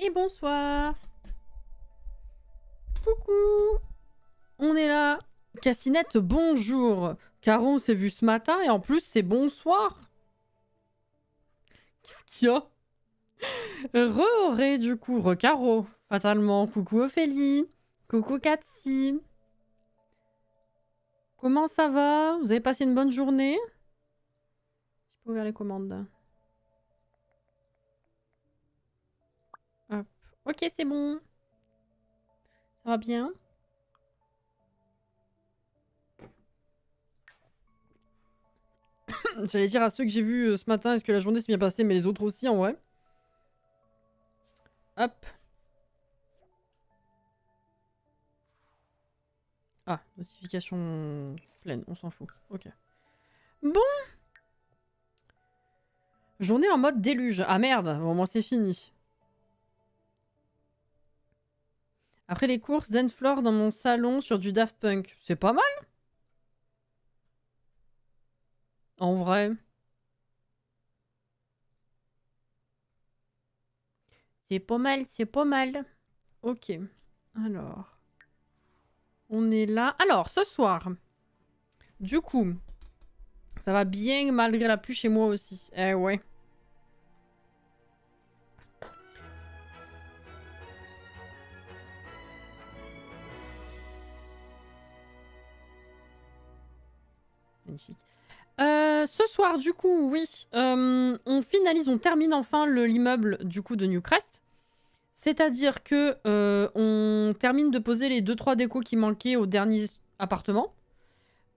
Et bonsoir. Coucou. On est là. Cassinette, bonjour. Caro, on s'est vu ce matin et en plus, c'est bonsoir. Qu'est-ce qu'il y a? Re-Auré, du coup. Re-Caro, fatalement. Coucou Ophélie. Coucou Cathy. Comment ça va? Vous avez passé une bonne journée? Je peux ouvrir les commandes. Hop. Ok, c'est bon. Ça va bien? J'allais dire à ceux que j'ai vus ce matin, est-ce que la journée s'est bien passée, mais les autres aussi, en vrai. Hop. Ah, notification pleine, on s'en fout. Ok. Bon. Journée en mode déluge. Ah merde, au moins c'est fini. Après les courses, Zenflore dans mon salon sur du Daft Punk. C'est pas mal. En vrai. C'est pas mal, c'est pas mal. Ok. Alors. On est là. Alors, ce soir. Du coup. Ça va bien malgré la pluie chez moi aussi. Eh ouais. Magnifique. Ce soir, du coup, oui. On finalise, on termine enfin l'immeuble du coup de Newcrest. C'est-à-dire que on termine de poser les 2-3 décos qui manquaient au dernier appartement.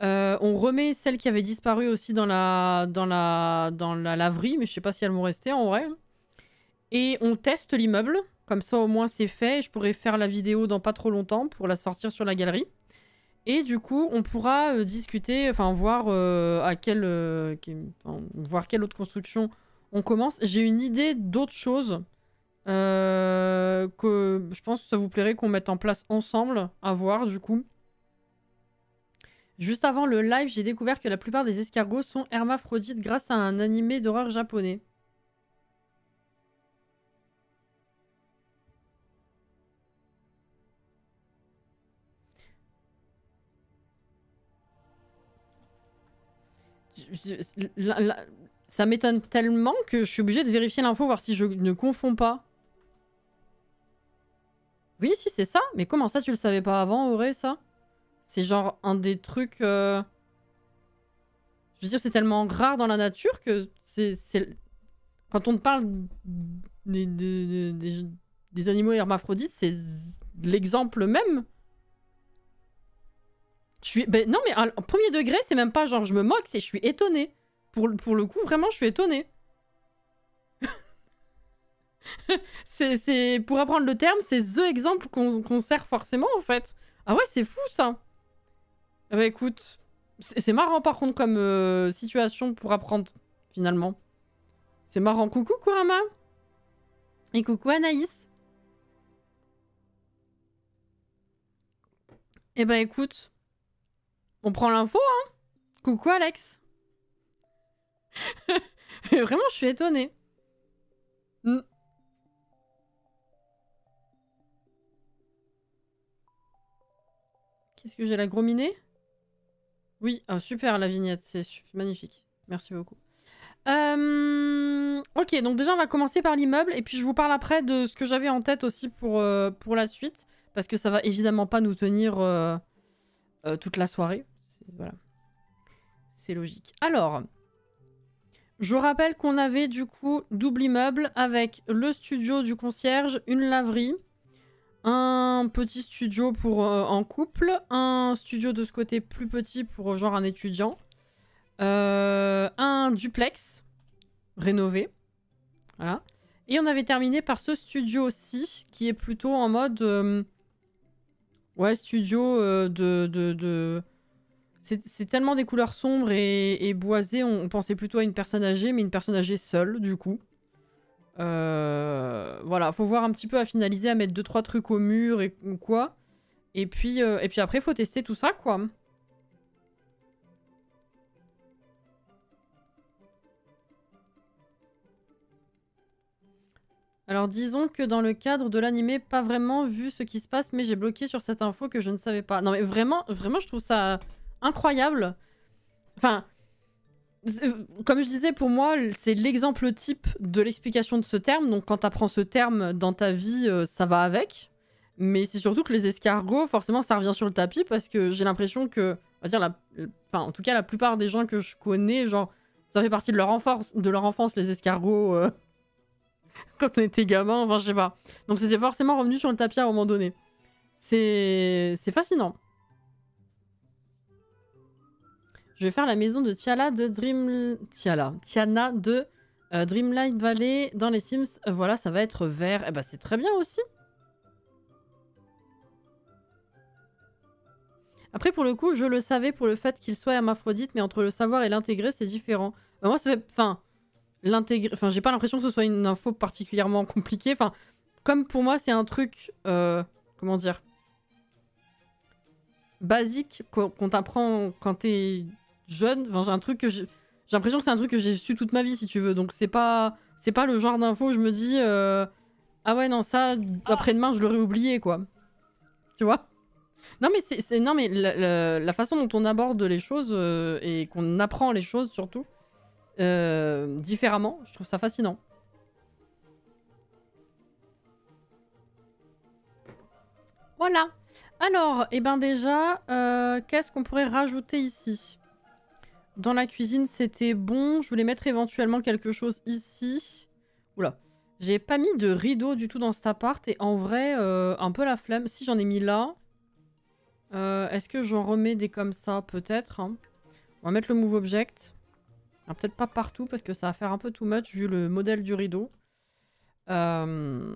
On remet celles qui avaient disparu aussi dans la laverie, mais je sais pas si elles vont rester en vrai. Et on teste l'immeuble, comme ça au moins c'est fait. Je pourrai faire la vidéo dans pas trop longtemps pour la sortir sur la galerie. Et du coup, on pourra discuter, enfin voir voir quelle autre construction on commence. J'ai une idée d'autre chose que je pense que ça vous plairait qu'on mette en place ensemble, à voir du coup. Juste avant le live, j'ai découvert que la plupart des escargots sont hermaphrodites grâce à un animé d'horreur japonais. Ça m'étonne tellement que je suis obligée de vérifier l'info, voir si je ne confonds pas. Oui, si, c'est ça. Mais comment ça, tu le savais pas avant, Auré, ça? C'est genre un des trucs... Je veux dire, c'est tellement rare dans la nature que c'est... Quand on te parle des animaux hermaphrodites, c'est l'exemple même. Ben non, mais en premier degré, c'est même pas genre je me moque, c'est je suis étonnée. Pour le coup, vraiment, je suis étonnée. c'est pour apprendre le terme, c'est the exemple qu'on sert forcément, en fait. Ah ouais, c'est fou, ça. Ah bah écoute, c'est marrant, par contre, comme situation pour apprendre, finalement. C'est marrant. Coucou, Kurama. Et coucou, Anaïs. Eh ben écoute, on prend l'info, hein. Coucou, Alex. Vraiment, je suis étonnée. Mm. Qu'est-ce que j'ai, la gros minet? Oui, ah, super la vignette, c'est magnifique. Merci beaucoup. Ok, donc déjà on va commencer par l'immeuble et puis je vous parle après de ce que j'avais en tête aussi pour la suite. Parce que ça va évidemment pas nous tenir toute la soirée. Voilà. C'est logique. Alors, je rappelle qu'on avait du coup double immeuble avec le studio du concierge, une laverie, un petit studio pour en couple, un studio de ce côté plus petit pour genre un étudiant, un duplex rénové, voilà. Et on avait terminé par ce studio aussi, qui est plutôt en mode ouais, studio c'est tellement des couleurs sombres et boisées, on pensait plutôt à une personne âgée, mais une personne âgée seule du coup. Voilà, faut voir un petit peu à finaliser, à mettre 2-3 trucs au mur ou quoi. Et puis après, faut tester tout ça, quoi. Alors disons que dans le cadre de l'animé, pas vraiment vu ce qui se passe, mais j'ai bloqué sur cette info que je ne savais pas. Non mais vraiment, vraiment je trouve ça incroyable. Enfin, comme je disais, pour moi, c'est l'exemple type de l'explication de ce terme. Donc quand tu apprends ce terme dans ta vie, ça va avec. Mais c'est surtout que les escargots, forcément, ça revient sur le tapis parce que j'ai l'impression que, on va dire, enfin, en tout cas, la plupart des gens que je connais, genre, ça fait partie de leur enfance, les escargots, quand on était gamin, enfin, je sais pas. Donc c'était forcément revenu sur le tapis à un moment donné. C'est fascinant. Je vais faire la maison de Tiana de Dreamlight Valley dans les Sims. Voilà, ça va être vert. Eh ben, c'est très bien aussi. Après, pour le coup, je le savais pour le fait qu'il soit hermaphrodite, mais entre le savoir et l'intégrer, c'est différent. Moi, ça fait... Enfin, l'intégrer... Enfin, j'ai pas l'impression que ce soit une info particulièrement compliquée. Enfin, comme pour moi, c'est un truc... comment dire, basique qu'on t'apprend quand t'es jeune. Enfin, j'ai un truc que j'ai l'impression que c'est un truc que j'ai su toute ma vie, si tu veux. Donc c'est pas le genre d'info où je me dis ah ouais non ça après-demain je l'aurais oublié quoi. Tu vois? Non mais non mais la façon dont on aborde les choses et qu'on apprend les choses surtout différemment, je trouve ça fascinant. Voilà. Alors, et ben déjà, qu'est-ce qu'on pourrait rajouter ici? Dans la cuisine, c'était bon. Je voulais mettre éventuellement quelque chose ici. Oula. J'ai pas mis de rideau du tout dans cet appart. Et en vrai, un peu la flemme. Si, j'en ai mis là. Est-ce que j'en remets des comme ça? Peut-être. Hein. On va mettre le move object. Peut-être pas partout parce que ça va faire un peu too much vu le modèle du rideau. J'avais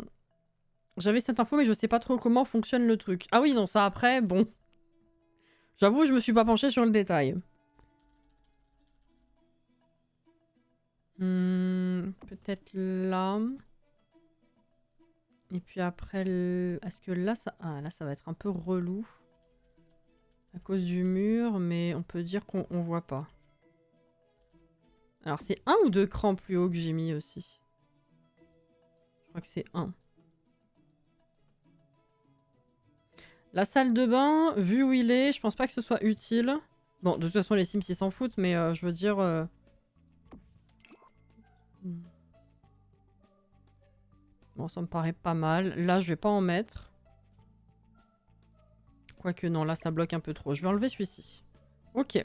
cette info mais je sais pas trop comment fonctionne le truc. Ah oui, non, ça après, bon. J'avoue, je me suis pas penchée sur le détail. Peut-être là. Et puis après, est-ce que là ça... Ah, là, ça va être un peu relou. À cause du mur, mais on peut dire qu'on voit pas. Alors, c'est 1 ou 2 crans plus haut que j'ai mis aussi? Je crois que c'est 1. La salle de bain, vu où il est, je pense pas que ce soit utile. Bon, de toute façon, les Sims, ils s'en foutent, mais je veux dire... Bon, ça me paraît pas mal. Là, je vais pas en mettre. Quoique, non, là, ça bloque un peu trop. Je vais enlever celui-ci. Ok.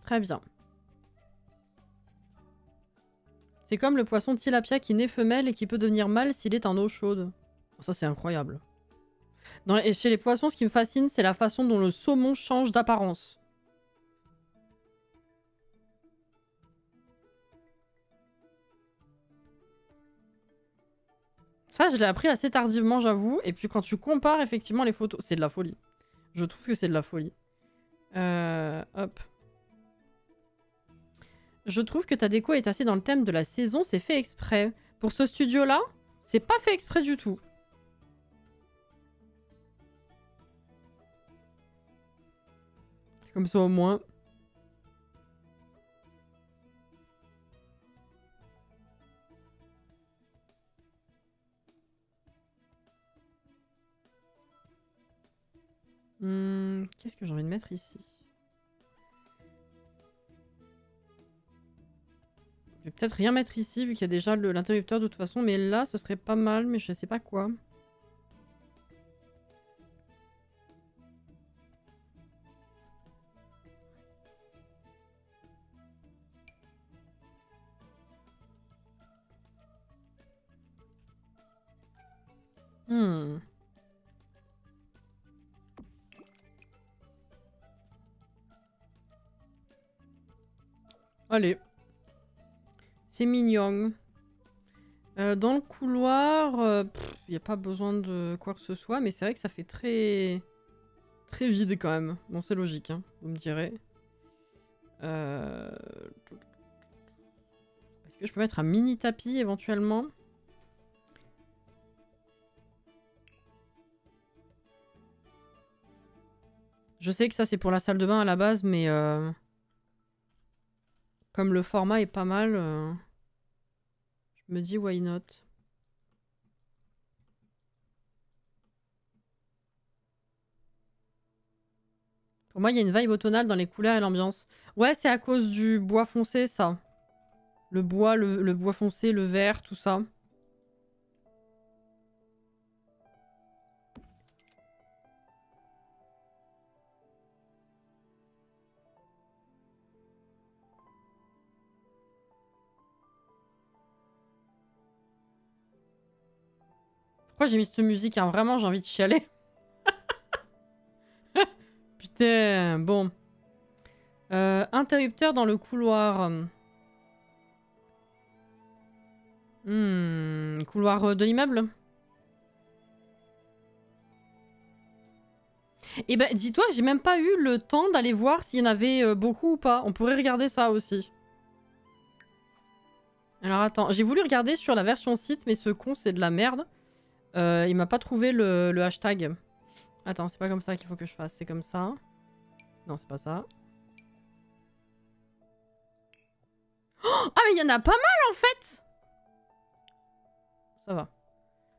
Très bien. C'est comme le poisson tilapia qui naît femelle et qui peut devenir mâle s'il est en eau chaude. Ça, c'est incroyable. Et chez les poissons, ce qui me fascine, c'est la façon dont le saumon change d'apparence. Ça, je l'ai appris assez tardivement, j'avoue. Et puis quand tu compares effectivement les photos, c'est de la folie. Je trouve que c'est de la folie. Hop. Je trouve que ta déco est assez dans le thème de la saison, c'est fait exprès. Pour ce studio-là, c'est pas fait exprès du tout. Comme ça au moins. Qu'est-ce que j'ai envie de mettre ici? Je vais peut-être rien mettre ici, vu qu'il y a déjà l'interrupteur de toute façon. Mais là, ce serait pas mal, mais je sais pas quoi. Allez. C'est mignon. Dans le couloir, il n'y a pas besoin de quoi que ce soit, mais c'est vrai que ça fait très... très vide quand même. Bon, c'est logique, hein, vous me direz. Est-ce que je peux mettre un mini tapis éventuellement? Je sais que ça c'est pour la salle de bain à la base, mais comme le format est pas mal, je Je me dis why not. Pour moi, il y a une vibe automnale dans les couleurs et l'ambiance. Ouais, c'est à cause du bois foncé, ça. Le bois, le bois foncé, le vert, tout ça. Pourquoi j'ai mis cette musique hein? Vraiment, j'ai envie de chialer. Putain, bon. Interrupteur dans le couloir. Couloir de l'immeuble. Eh ben, dis-toi, j'ai même pas eu le temps d'aller voir s'il y en avait beaucoup ou pas. On pourrait regarder ça aussi. Alors attends, j'ai voulu regarder sur la version site, mais ce con, c'est de la merde. Il m'a pas trouvé le hashtag. Attends, c'est pas comme ça qu'il faut que je fasse, c'est comme ça. Non, c'est pas ça. Oh, ah, mais il y en a pas mal en fait! Ça va.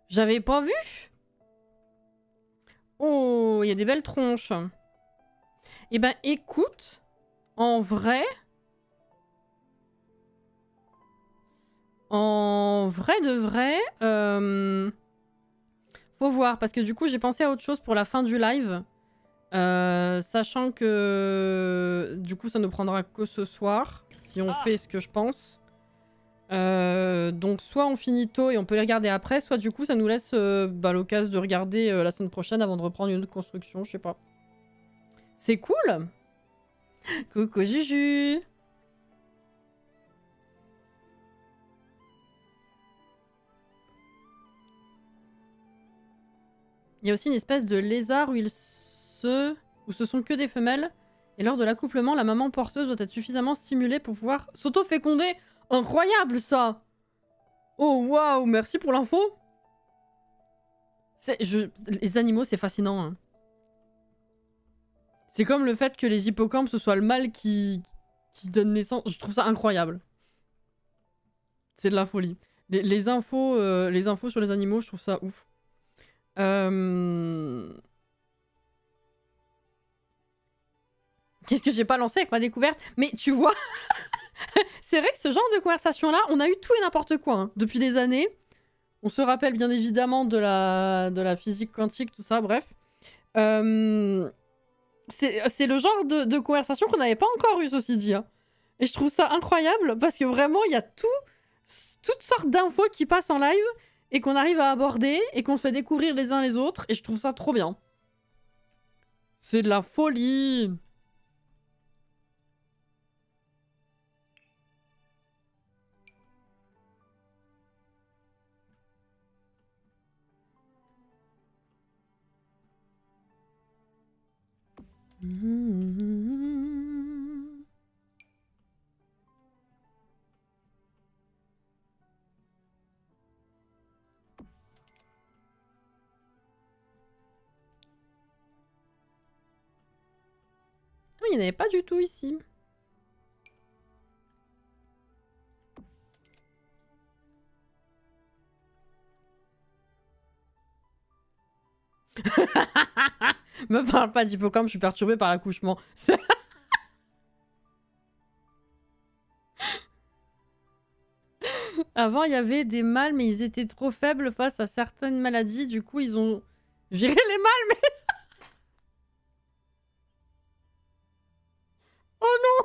J'avais pas vu. Oh, il y a des belles tronches. Eh ben, écoute, en vrai... En vrai de vrai... Faut voir, parce que du coup, j'ai pensé à autre chose pour la fin du live. Sachant que... Du coup, ça ne prendra que ce soir, si on fait ce que je pense. Donc soit on finit tôt et on peut les regarder après, soit du coup ça nous laisse l'occasion de regarder la semaine prochaine avant de reprendre une autre construction, je sais pas. C'est cool. Coucou Juju. Il y a aussi une espèce de lézard où où ce sont que des femelles. Et lors de l'accouplement, la maman porteuse doit être suffisamment stimulée pour pouvoir s'auto-féconder. Incroyable ça. Oh waouh, merci pour l'info. Les animaux, c'est fascinant. Hein. C'est comme le fait que les hippocampes, ce soit le mâle qui donne naissance. Je trouve ça incroyable. C'est de la folie. Les infos sur les animaux, je trouve ça ouf. Qu'est-ce que j'ai pas lancé avec ma découverte? Mais tu vois, c'est vrai que ce genre de conversation-là, on a eu tout et n'importe quoi hein, depuis des années. On se rappelle bien évidemment de la physique quantique, tout ça, bref. C'est le genre de conversation qu'on n'avait pas encore eu, ceci dit. Hein. Et je trouve ça incroyable parce que vraiment, il y a toutes sortes d'infos qui passent en live et qu'on arrive à aborder et qu'on fait découvrir les uns les autres. Et je trouve ça trop bien. C'est de la folie. Oui, il n'y en avait pas du tout ici. Me parle pas d'hippocampe, je suis perturbée par l'accouchement. Avant, il y avait des mâles, mais ils étaient trop faibles face à certaines maladies. Du coup, ils ont viré les mâles, mais... Oh non!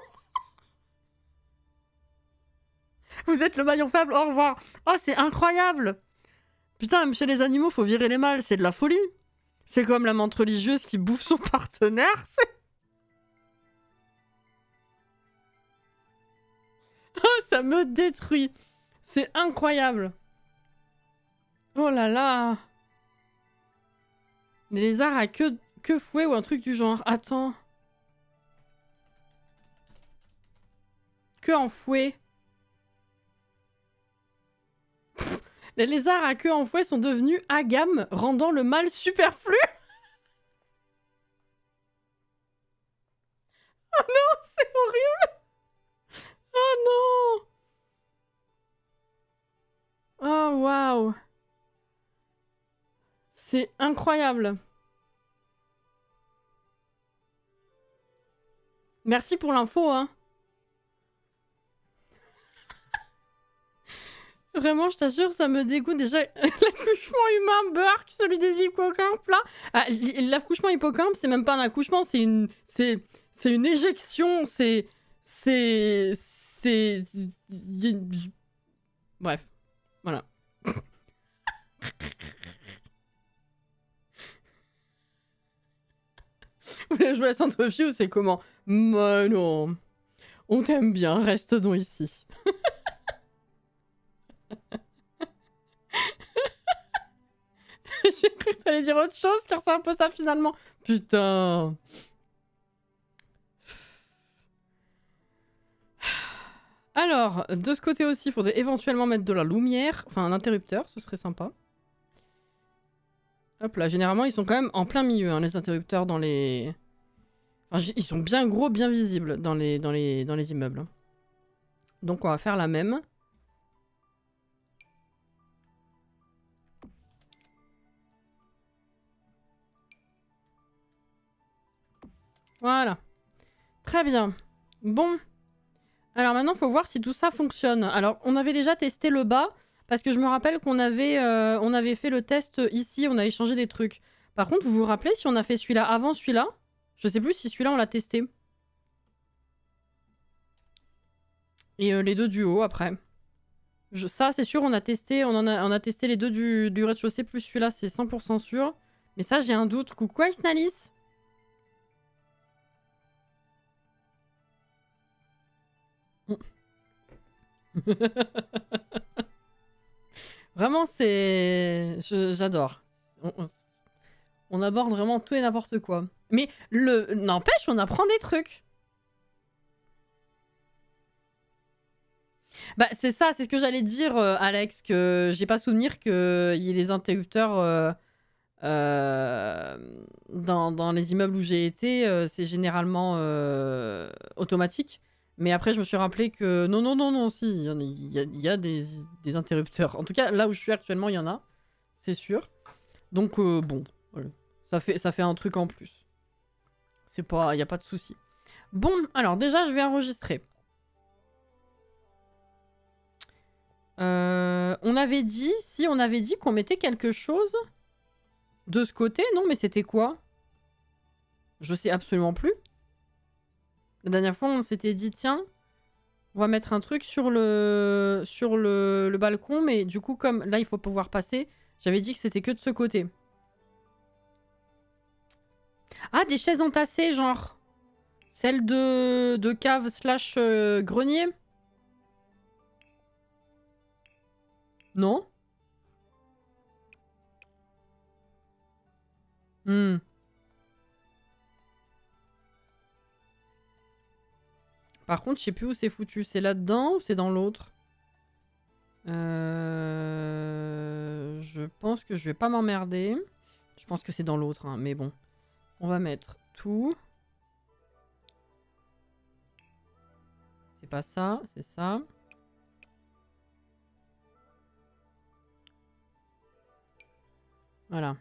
Vous êtes le maillon faible, au revoir. Oh, c'est incroyable! Putain, même chez les animaux, faut virer les mâles, c'est de la folie. C'est comme la menthe religieuse qui bouffe son partenaire, Oh, ça me détruit. C'est incroyable. Oh là là. Les lézards à queue fouet ou un truc du genre. Attends. Queue en fouet. Les lézards à queue en fouet sont devenus agames, rendant le mâle superflu. Oh non, c'est horrible. Oh non. waouh. C'est incroyable. Merci pour l'info, hein. Vraiment, je t'assure, ça me dégoûte. Déjà, l'accouchement humain, Burk, celui des hippocampes, là. Ah, l'accouchement hippocampe, c'est même pas un accouchement, c'est une éjection, Bref, voilà. Vous voulez jouer à Centreview, c'est comment? Mais non. On t'aime bien, reste donc ici. J'ai cru que t'allais dire autre chose, car c'est un peu ça finalement. Putain. Alors, de ce côté aussi, il faudrait éventuellement mettre de la lumière. Enfin, un interrupteur, ce serait sympa. Hop là, généralement, ils sont quand même en plein milieu, hein, les interrupteurs dans les... Enfin, ils sont bien gros, bien visibles dans les immeubles. Donc, on va faire la même. Voilà. Très bien. Bon. Alors maintenant, il faut voir si tout ça fonctionne. Alors, on avait déjà testé le bas, parce que je me rappelle qu'on avait, on avait fait le test ici, on avait changé des trucs. Par contre, vous vous rappelez si on a fait celui-là avant celui-là? Je sais plus si celui-là, on l'a testé. Et les deux du haut, après. Ça, c'est sûr, on a testé, on a testé les deux du rez-de-chaussée, plus celui-là, c'est 100% sûr. Mais ça, j'ai un doute. Coucou, Isnalis. Vraiment, c'est... J'adore. On aborde vraiment tout et n'importe quoi. Mais n'empêche, on apprend des trucs. Bah, c'est ça, c'est ce que j'allais dire, Alex, que j'ai pas souvenir qu'il y ait des interrupteurs dans les immeubles où j'ai été. C'est généralement automatique. Mais après, je me suis rappelé que non, si, il y a des interrupteurs. En tout cas, là où je suis actuellement, il y en a, c'est sûr. Donc, bon, voilà. Ça fait un truc en plus. C'est pas, il n'y a pas de souci. Bon, alors déjà, je vais enregistrer. On avait dit qu'on mettait quelque chose de ce côté. Non, mais c'était quoi? Je sais absolument plus. La dernière fois, on s'était dit, tiens, on va mettre un truc sur le balcon, mais du coup, comme là, il faut pouvoir passer, j'avais dit que c'était que de ce côté. Ah, des chaises entassées, genre. Celle de cave slash grenier. Non? Par contre, je sais plus où c'est foutu. C'est là-dedans ou c'est dans l'autre? Je pense que je vais pas m'emmerder. Je pense que c'est dans l'autre, hein, mais bon. On va mettre tout. C'est pas ça, c'est ça. Voilà.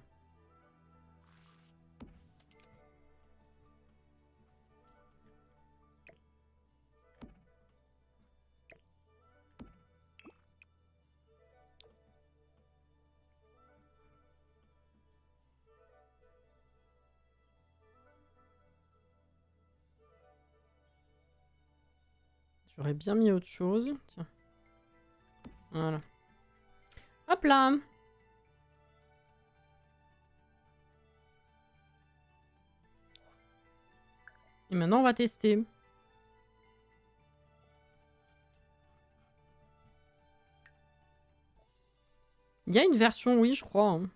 J'aurais bien mis autre chose. Tiens. Voilà. Hop là! Et maintenant, on va tester. Il y a une version, oui, je crois. Hein.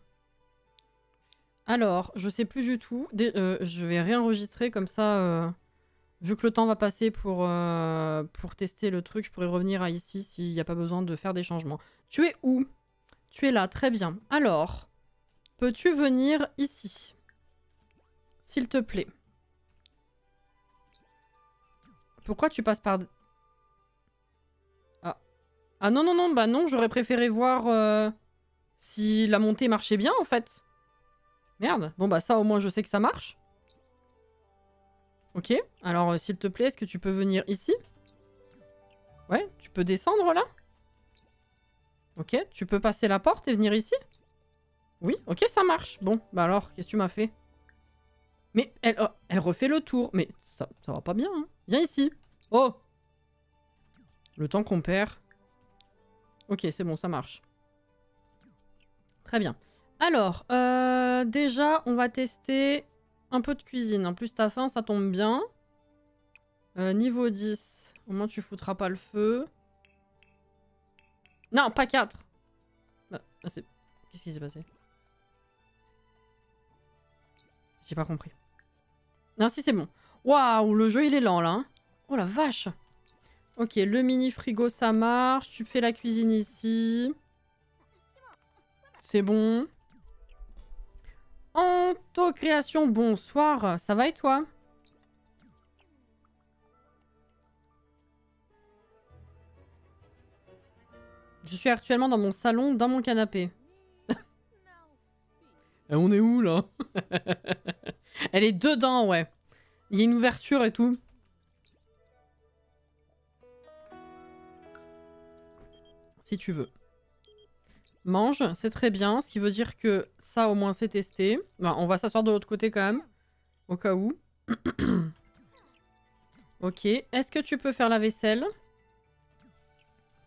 Alors, je sais plus du tout. Je vais réenregistrer comme ça. Vu que le temps va passer pour tester le truc, je pourrais revenir à ici s'il n'y a pas besoin de faire des changements. Tu es où? Tu es là, très bien. Alors, peux-tu venir ici? S'il te plaît. Pourquoi tu passes par... Ah. Ah non, non, non, bah non, j'aurais préféré voir si la montée marchait bien, en fait. Merde. Bon, bah ça, au moins, je sais que ça marche. Ok. Alors, s'il te plaît, est-ce que tu peux venir ici? Ouais, tu peux descendre, là? Ok, tu peux passer la porte et venir ici? Oui, ok, ça marche. Bon, bah alors, qu'est-ce que tu m'as fait? Mais elle refait le tour. Mais ça va pas bien, hein. Viens ici. Oh! Le temps qu'on perd. Ok, c'est bon, ça marche. Très bien. Alors, déjà, on va tester un peu de cuisine. En plus, t'as faim, ça tombe bien. Niveau 10. Au moins, tu foutras pas le feu. Non, pas 4. Bah, qu'est-ce qui s'est passé? J'ai pas compris. Non, si, c'est bon. Waouh, le jeu, il est lent, là. Hein. Oh, la vache. Ok, le mini frigo, ça marche. Tu fais la cuisine ici. C'est bon. Auto-création, bonsoir. Ça va et toi? Je suis actuellement dans mon salon, dans mon canapé. Et on est où, là? Elle est dedans, ouais. Il y a une ouverture et tout. Si tu veux. Mange, c'est très bien. Ce qui veut dire que ça, au moins, c'est testé. Enfin, on va s'asseoir de l'autre côté, quand même. Au cas où. Ok. Est-ce que tu peux faire la vaisselle?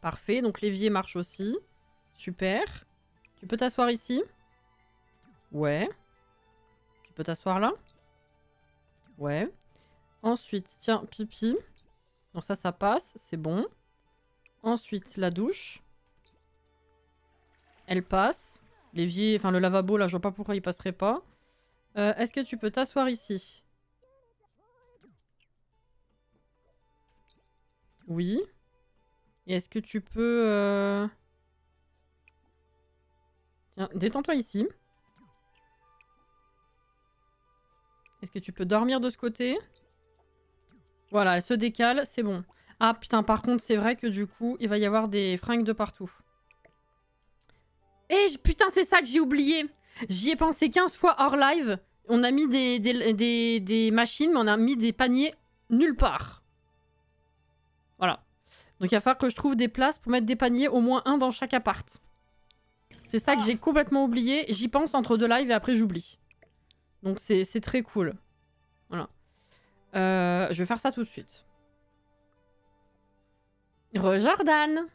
Parfait. Donc, l'évier marche aussi. Super. Tu peux t'asseoir ici? Ouais. Tu peux t'asseoir là? Ouais. Ensuite, tiens, pipi. Donc ça passe. C'est bon. Ensuite, la douche. Elle passe. L'évier, enfin le lavabo, là, je vois pas pourquoi il passerait pas. Est-ce que tu peux t'asseoir ici? Oui. Et est-ce que tu peux... Tiens, détends-toi ici. Est-ce que tu peux dormir de ce côté? Voilà, elle se décale, c'est bon. Ah putain, par contre, c'est vrai que du coup, il va y avoir des fringues de partout. Et putain, c'est ça que j'ai oublié. J'y ai pensé 15 fois hors live. On a mis des machines, mais on a mis des paniers nulle part. Voilà. Donc il va falloir que je trouve des places pour mettre des paniers, au moins un dans chaque appart. C'est ça que j'ai complètement oublié. J'y pense entre deux lives et après j'oublie. Donc c'est très cool. Voilà. Je vais faire ça tout de suite. Jordan.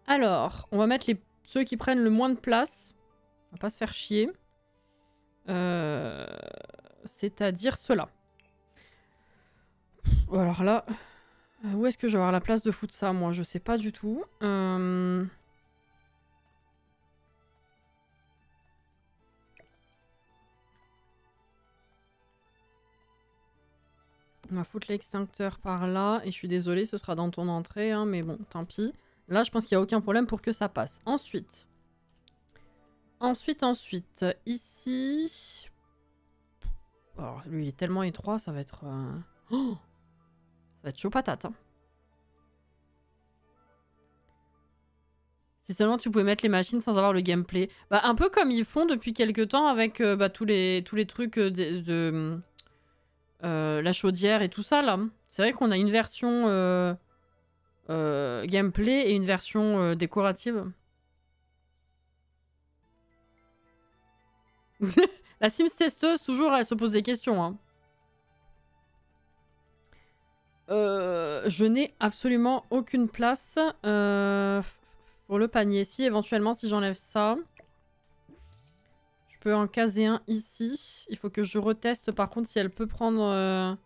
Alors, on va mettre ceux qui prennent le moins de place. On va pas se faire chier. C'est-à-dire ceux-là. Alors là... Où est-ce que je vais avoir la place de foutre ça, moi? Je sais pas du tout. On va foutre l'extincteur par là. Et je suis désolée, ce sera dans ton entrée, hein, mais bon, tant pis. Là, je pense qu'il n'y a aucun problème pour que ça passe. Ensuite, ici... Alors, lui, il est tellement étroit, ça va être... Oh, ça va être chaud patate, hein. Si seulement tu pouvais mettre les machines sans avoir le gameplay. Bah, un peu comme ils font depuis quelques temps avec bah, tous les trucs de la chaudière et tout ça, là. C'est vrai qu'on a une version gameplay et une version décorative. La Sims testeuse, toujours, elle se pose des questions. Hein. Je n'ai absolument aucune place pour le panier. Si, éventuellement, si j'enlève ça... Je peux en caser un ici. Il faut que je reteste, par contre, si elle peut prendre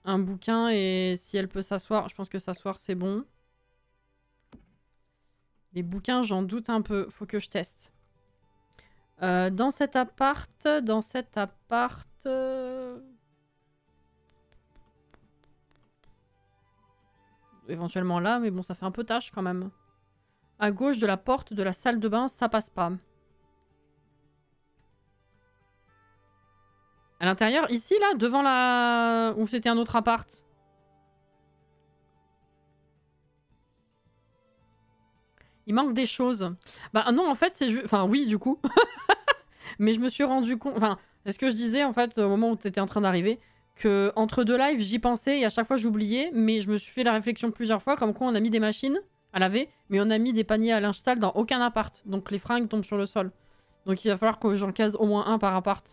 un bouquin et si elle peut s'asseoir. Je pense que s'asseoir, c'est bon. Les bouquins, j'en doute un peu. Faut que je teste. Dans cet appart... Éventuellement là, mais bon, ça fait un peu tâche quand même. À gauche de la porte de la salle de bain, ça passe pas. À l'intérieur, ici, là, devant la... Ou c'était un autre appart? Il manque des choses. Bah non, en fait, c'est juste... Enfin, oui, du coup. Mais je me suis rendu compte... Enfin, c'est ce que je disais, en fait, au moment où tu étais en train d'arriver, que entre deux lives, j'y pensais et à chaque fois, j'oubliais. Mais je me suis fait la réflexion plusieurs fois, comme quoi on a mis des machines à laver, mais on a mis des paniers à linge sale dans aucun appart. Donc les fringues tombent sur le sol. Donc il va falloir que j'en case au moins un par appart.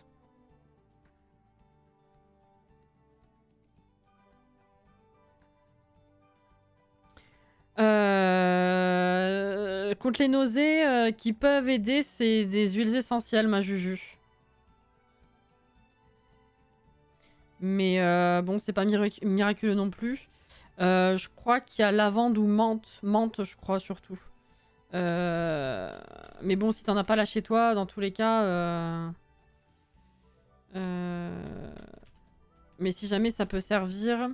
Contre les nausées qui peuvent aider, c'est des huiles essentielles, ma Juju. Mais bon, c'est pas miraculeux non plus. Je crois qu'il y a lavande ou menthe. Menthe, je crois, surtout. Mais bon, si t'en as pas là chez toi, dans tous les cas... Mais si jamais ça peut servir...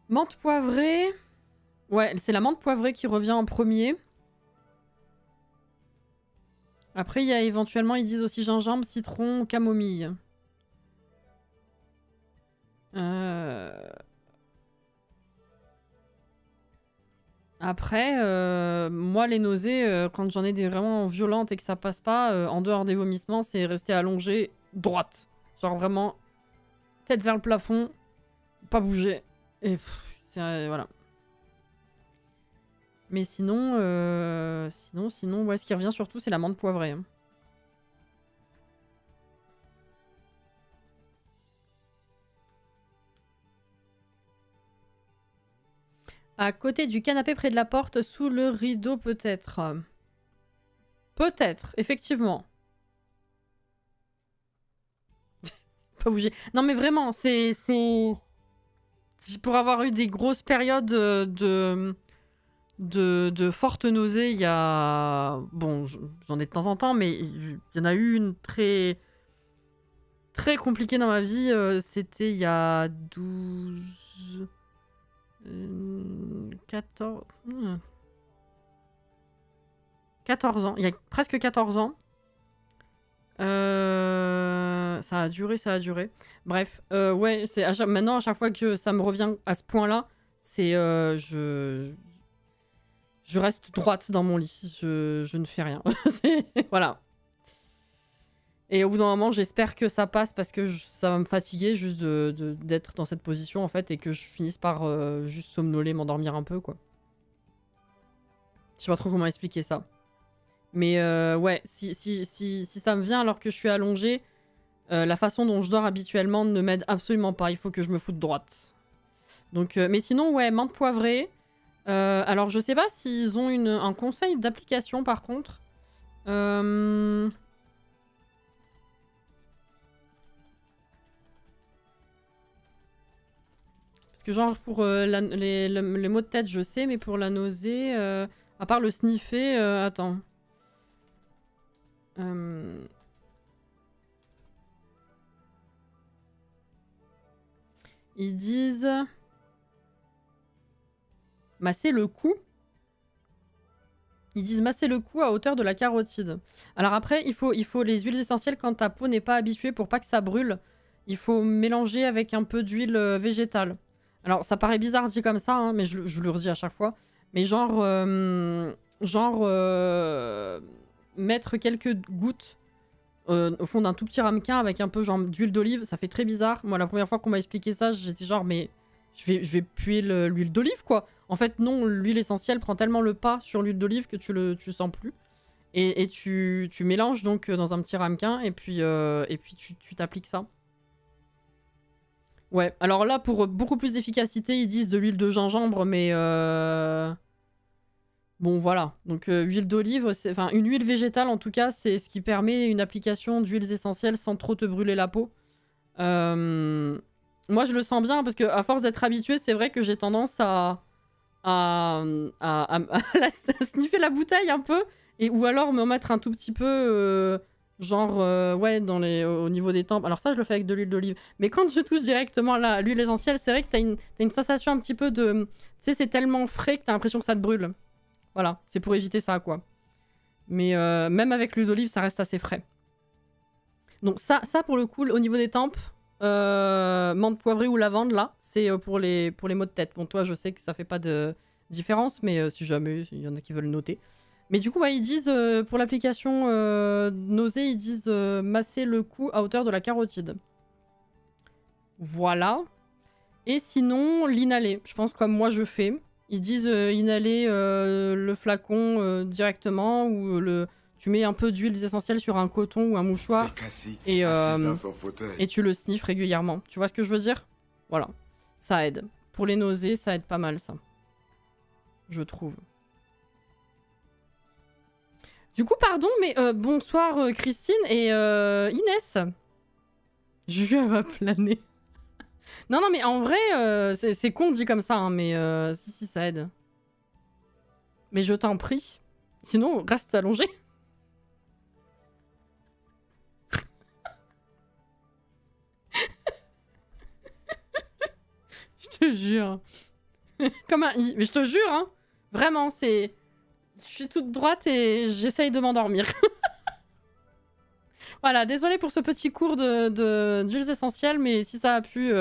Menthe poivrée... Ouais, c'est la menthe poivrée qui revient en premier. Après, il y a éventuellement, ils disent aussi gingembre, citron, camomille. Après, moi, les nausées, quand j'en ai des vraiment violentes et que ça passe pas, en dehors des vomissements, c'est rester allongé droite. Genre vraiment, tête vers le plafond, pas bouger. Et voilà. Mais sinon, ouais, ce qui revient surtout, c'est la menthe poivrée. À côté du canapé près de la porte, sous le rideau peut-être. Peut-être, effectivement. Pas bouger. Non mais vraiment, c'est... Pour avoir eu des grosses périodes de fortes nausées, il y a... Bon, j'en ai de temps en temps, mais il y en a eu une très compliquée dans ma vie. C'était il y a 12... 14 ans. Il y a presque 14 ans. Ça a duré. Bref, ouais, maintenant, à chaque fois que ça me revient à ce point-là, c'est... je reste droite dans mon lit. Je ne fais rien. Voilà. Et au bout d'un moment, j'espère que ça passe parce que ça va me fatiguer juste d'être dans cette position, en fait, et que je finisse par juste somnoler, m'endormir un peu, quoi. Je sais pas trop comment expliquer ça. Mais ouais, si ça me vient alors que je suis allongée, la façon dont je dors habituellement ne m'aide absolument pas. Il faut que je me foute droite. Donc, mais sinon, ouais, menthe poivrée. Alors, je sais pas s'ils ont un conseil d'application, par contre. Parce que genre, pour les maux de tête, je sais, mais pour la nausée, à part le sniffer, attends. Ils disent... Masser le cou. Ils disent masser le cou à hauteur de la carotide. Alors après, il faut les huiles essentielles quand ta peau n'est pas habituée pour pas que ça brûle. Il faut mélanger avec un peu d'huile végétale. Alors ça paraît bizarre dit comme ça, hein, mais je le redis à chaque fois. Mais genre mettre quelques gouttes au fond d'un tout petit ramequin avec un peu genre d'huile d'olive, ça fait très bizarre. Moi, la première fois qu'on m'a expliqué ça, j'étais genre, mais je vais puer l'huile d'olive, quoi. En fait, non, l'huile essentielle prend tellement le pas sur l'huile d'olive que tu le sens plus. Et tu mélanges donc dans un petit ramequin et puis tu t'appliques ça. Ouais, alors là, pour beaucoup plus d'efficacité, ils disent de l'huile de gingembre, mais... Bon, voilà. Donc, huile d'olive, enfin, une huile végétale, en tout cas, c'est ce qui permet une application d'huiles essentielles sans trop te brûler la peau. Moi, je le sens bien, parce que à force d'être habituée, c'est vrai que j'ai tendance à sniffer la bouteille un peu, ou alors me mettre un tout petit peu... ouais, au niveau des tempes. Alors ça, je le fais avec de l'huile d'olive. Mais quand je touche directement l'huile essentielle, c'est vrai que t'as une sensation un petit peu de... Tu sais, c'est tellement frais que t'as l'impression que ça te brûle. Voilà, c'est pour éviter ça, quoi. Mais même avec l'huile d'olive, ça reste assez frais. Donc ça, pour le coup, au niveau des tempes, menthe poivrée ou lavande, là, c'est pour les maux de tête. Bon, toi, je sais que ça fait pas de différence, mais si jamais, il y en a qui veulent noter. Mais du coup, ouais, ils disent, pour l'application nausée, ils disent masser le cou à hauteur de la carotide. Voilà. Et sinon, l'inhaler. Je pense comme moi je fais. Ils disent inhaler le flacon directement ou tu mets un peu d'huile essentielle sur un coton ou un mouchoir et tu le sniffes régulièrement. Tu vois ce que je veux dire? Voilà. Ça aide. Pour les nausées, ça aide pas mal, ça. Je trouve. Du coup, pardon, mais bonsoir Christine et Inès. Juju, elle va planer. Non, non, mais en vrai, c'est con dit comme ça, hein, mais si, ça aide. Mais je t'en prie. Sinon, reste allongé. Je te jure. Comme un i. Mais je te jure, hein. Vraiment, c'est... Je suis toute droite et j'essaye de m'endormir. Voilà, désolée pour ce petit cours d'huiles essentielles, mais si ça a pu...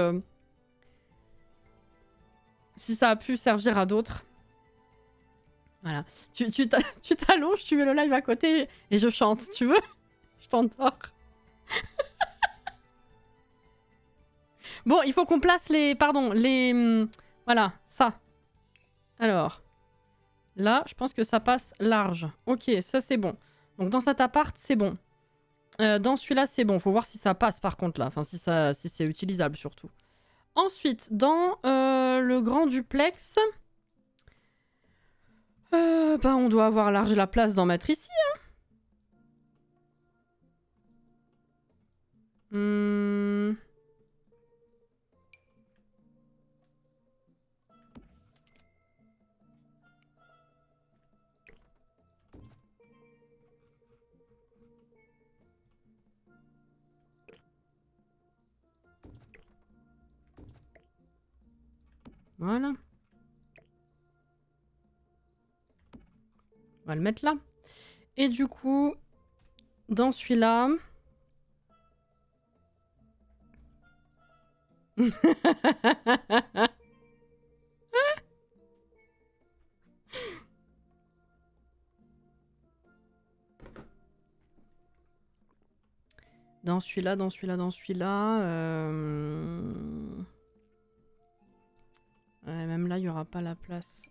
Si ça a pu servir à d'autres. Voilà. Tu t'allonges, tu mets le live à côté et je chante. Tu veux? Je t'endors. Bon, il faut qu'on place les... Pardon, les... Voilà, ça. Alors. Là, je pense que ça passe large. Ok, ça c'est bon. Donc dans cet appart, c'est bon. Dans celui-là, c'est bon. Faut voir si ça passe par contre là. Enfin, si c'est utilisable surtout. Ensuite, dans le grand duplex... bah, on doit avoir large la place d'en mettre ici. Hein. Voilà. On va le mettre là. Et du coup, dans celui-là... Dans celui-là, dans celui-là, dans celui-là... Ouais, même là, il n'y aura pas la place.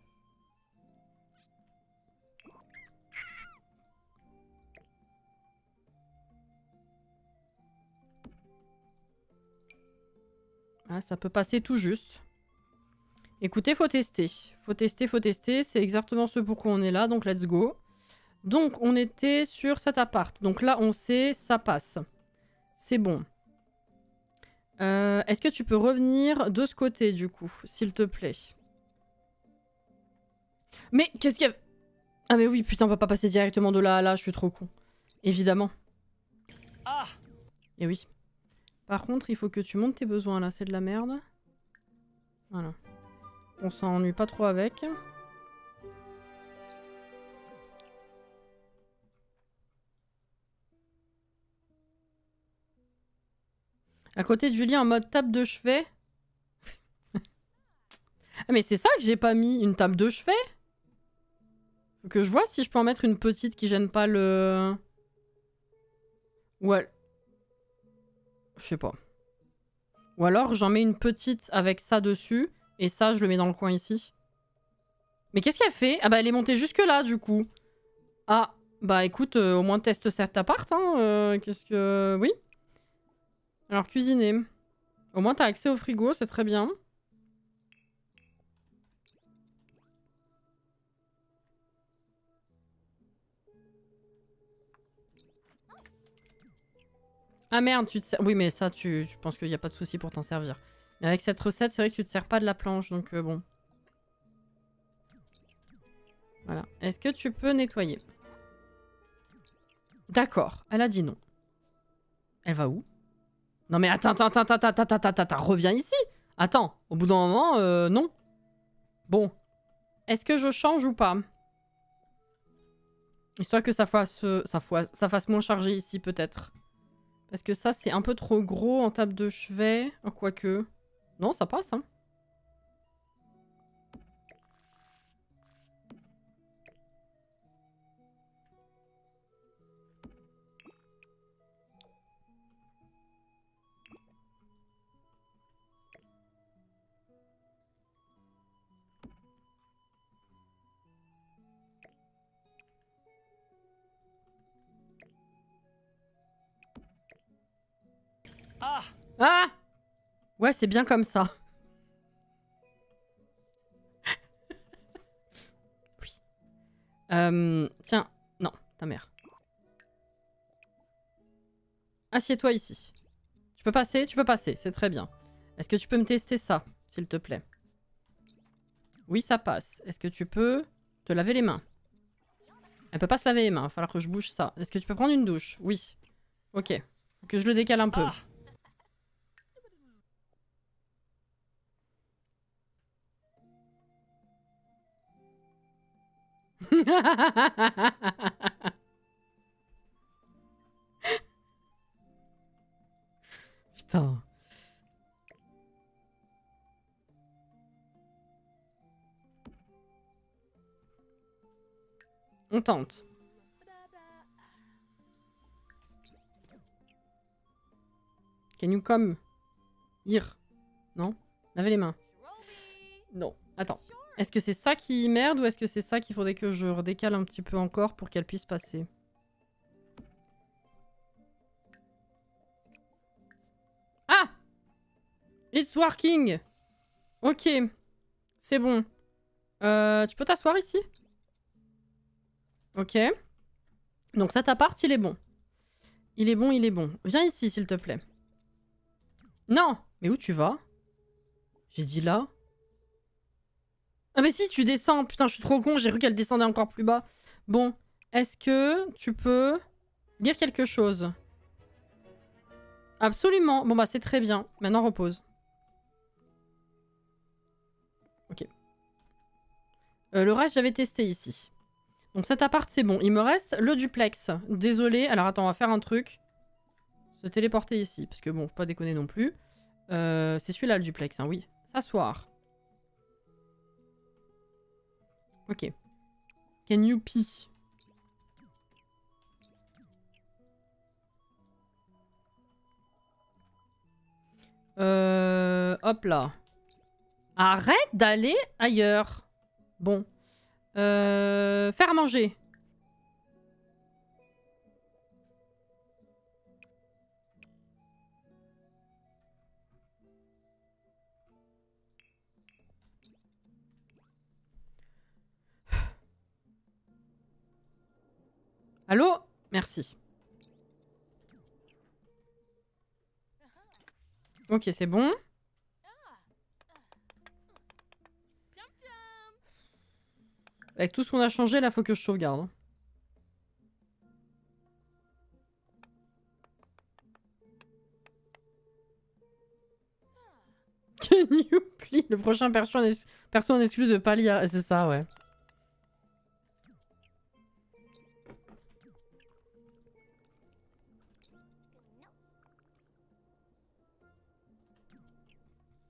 Ah, ça peut passer tout juste. Écoutez, faut tester. Faut tester, faut tester. C'est exactement ce pourquoi on est là, donc let's go. Donc, on était sur cet appart. Donc là, on sait, ça passe. C'est bon. Est-ce que tu peux revenir de ce côté, du coup, s'il te plaît? Mais qu'est-ce qu'il y a... Ah mais oui, putain, on va pas passer directement de là à là, je suis trop con. Évidemment. Ah. Et oui. Par contre, il faut que tu montes tes besoins, là, c'est de la merde. Voilà. On s'ennuie pas trop avec. À côté du lit en mode table de chevet. Ah mais c'est ça que j'ai pas mis, une table de chevet. Faut que je vois si je peux en mettre une petite qui gêne pas le... Ouais. Je sais pas. Ou alors j'en mets une petite avec ça dessus. Et ça, je le mets dans le coin ici. Mais qu'est-ce qu'elle fait? Ah bah elle est montée jusque là du coup. Ah, bah écoute, au moins teste cet appart. Hein, qu'est-ce que... Oui. Alors cuisiner. Au moins t'as accès au frigo, c'est très bien. Ah merde, tu te sers... Oui, mais ça, tu penses qu'il n'y a pas de souci pour t'en servir. Mais avec cette recette, c'est vrai que tu te sers pas de la planche, donc bon. Voilà. Est-ce que tu peux nettoyer? D'accord, elle a dit non. Elle va où? Non mais attends, reviens ici. Attends, au bout d'un moment, non. Bon. Est-ce que je change ou pas? Histoire que ça fasse moins chargé ici, peut-être. Parce que ça, c'est un peu trop gros en table de chevet. Oh, quoique. Non, ça passe, hein. Ah! Ah! Ouais, c'est bien comme ça. Oui. Tiens. Non, ta mère. Assieds-toi ici. Tu peux passer? Tu peux passer, c'est très bien. Est-ce que tu peux me tester ça, s'il te plaît? Oui, ça passe. Est-ce que tu peux te laver les mains? Elle peut pas se laver les mains, il va falloir que je bouge ça. Est-ce que tu peux prendre une douche? Oui. Ok. Faut que je le décale un peu. Ah! Putain. On tente. Can you come? Here. Non? Laver les mains. Non. Attends. Est-ce que c'est ça qui merde ou est-ce que c'est ça qu'il faudrait que je redécale un petit peu encore pour qu'elle puisse passer? Ah! It's working! Ok. C'est bon. Tu peux t'asseoir ici? Ok. Donc cet appart, il est bon. Il est bon, il est bon. Viens ici, s'il te plaît. Non! Mais où tu vas? J'ai dit là. Ah mais si, tu descends. Putain, je suis trop con, j'ai cru qu'elle descendait encore plus bas. Bon, est-ce que tu peux lire quelque chose? Absolument. Bon bah c'est très bien. Maintenant repose. Ok. Le reste, j'avais testé ici. Donc cet appart, c'est bon. Il me reste le duplex. Désolé. Alors attends, on va faire un truc. Se téléporter ici. Parce que bon, faut pas déconner non plus. C'est celui-là le duplex, hein, oui. S'asseoir. Ok. Can you pee? Hop là. Arrête d'aller ailleurs. Bon. Faire à manger. Allô? Merci. Ok, c'est bon. Avec tout ce qu'on a changé, là, faut que je sauvegarde. Can you please? Le prochain perso en exclu de pas lire. C'est ça, ouais.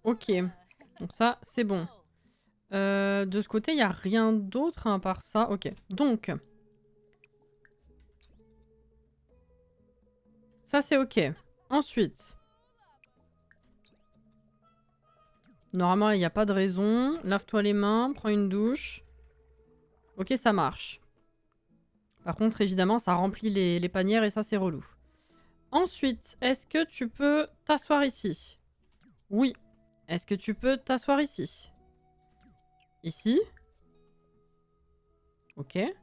Ok. Donc ça, c'est bon. De ce côté, il n'y a rien d'autre à part ça. Ok. Donc. Ça, c'est ok. Ensuite. Normalement, il n'y a pas de raison. Lave-toi les mains, prends une douche. Ok, ça marche. Par contre, évidemment, ça remplit les panières et ça, c'est relou. Ensuite, est-ce que tu peux t'asseoir ici? Oui. Est-ce que tu peux t'asseoir ici? Ici? Ok. Et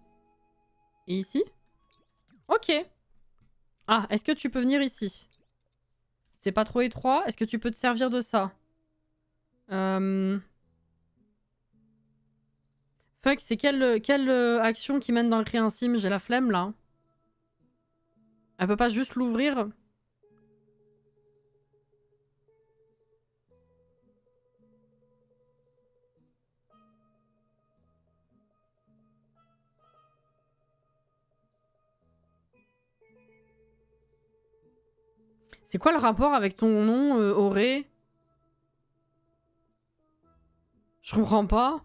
ici? Ok. Ah, est-ce que tu peux venir ici? C'est pas trop étroit? Est-ce que tu peux te servir de ça? Fuck, c'est quelle action qui mène dans le créer sim? J'ai la flemme, là. Elle peut pas juste l'ouvrir? C'est quoi le rapport avec ton nom, Auré? Je comprends pas.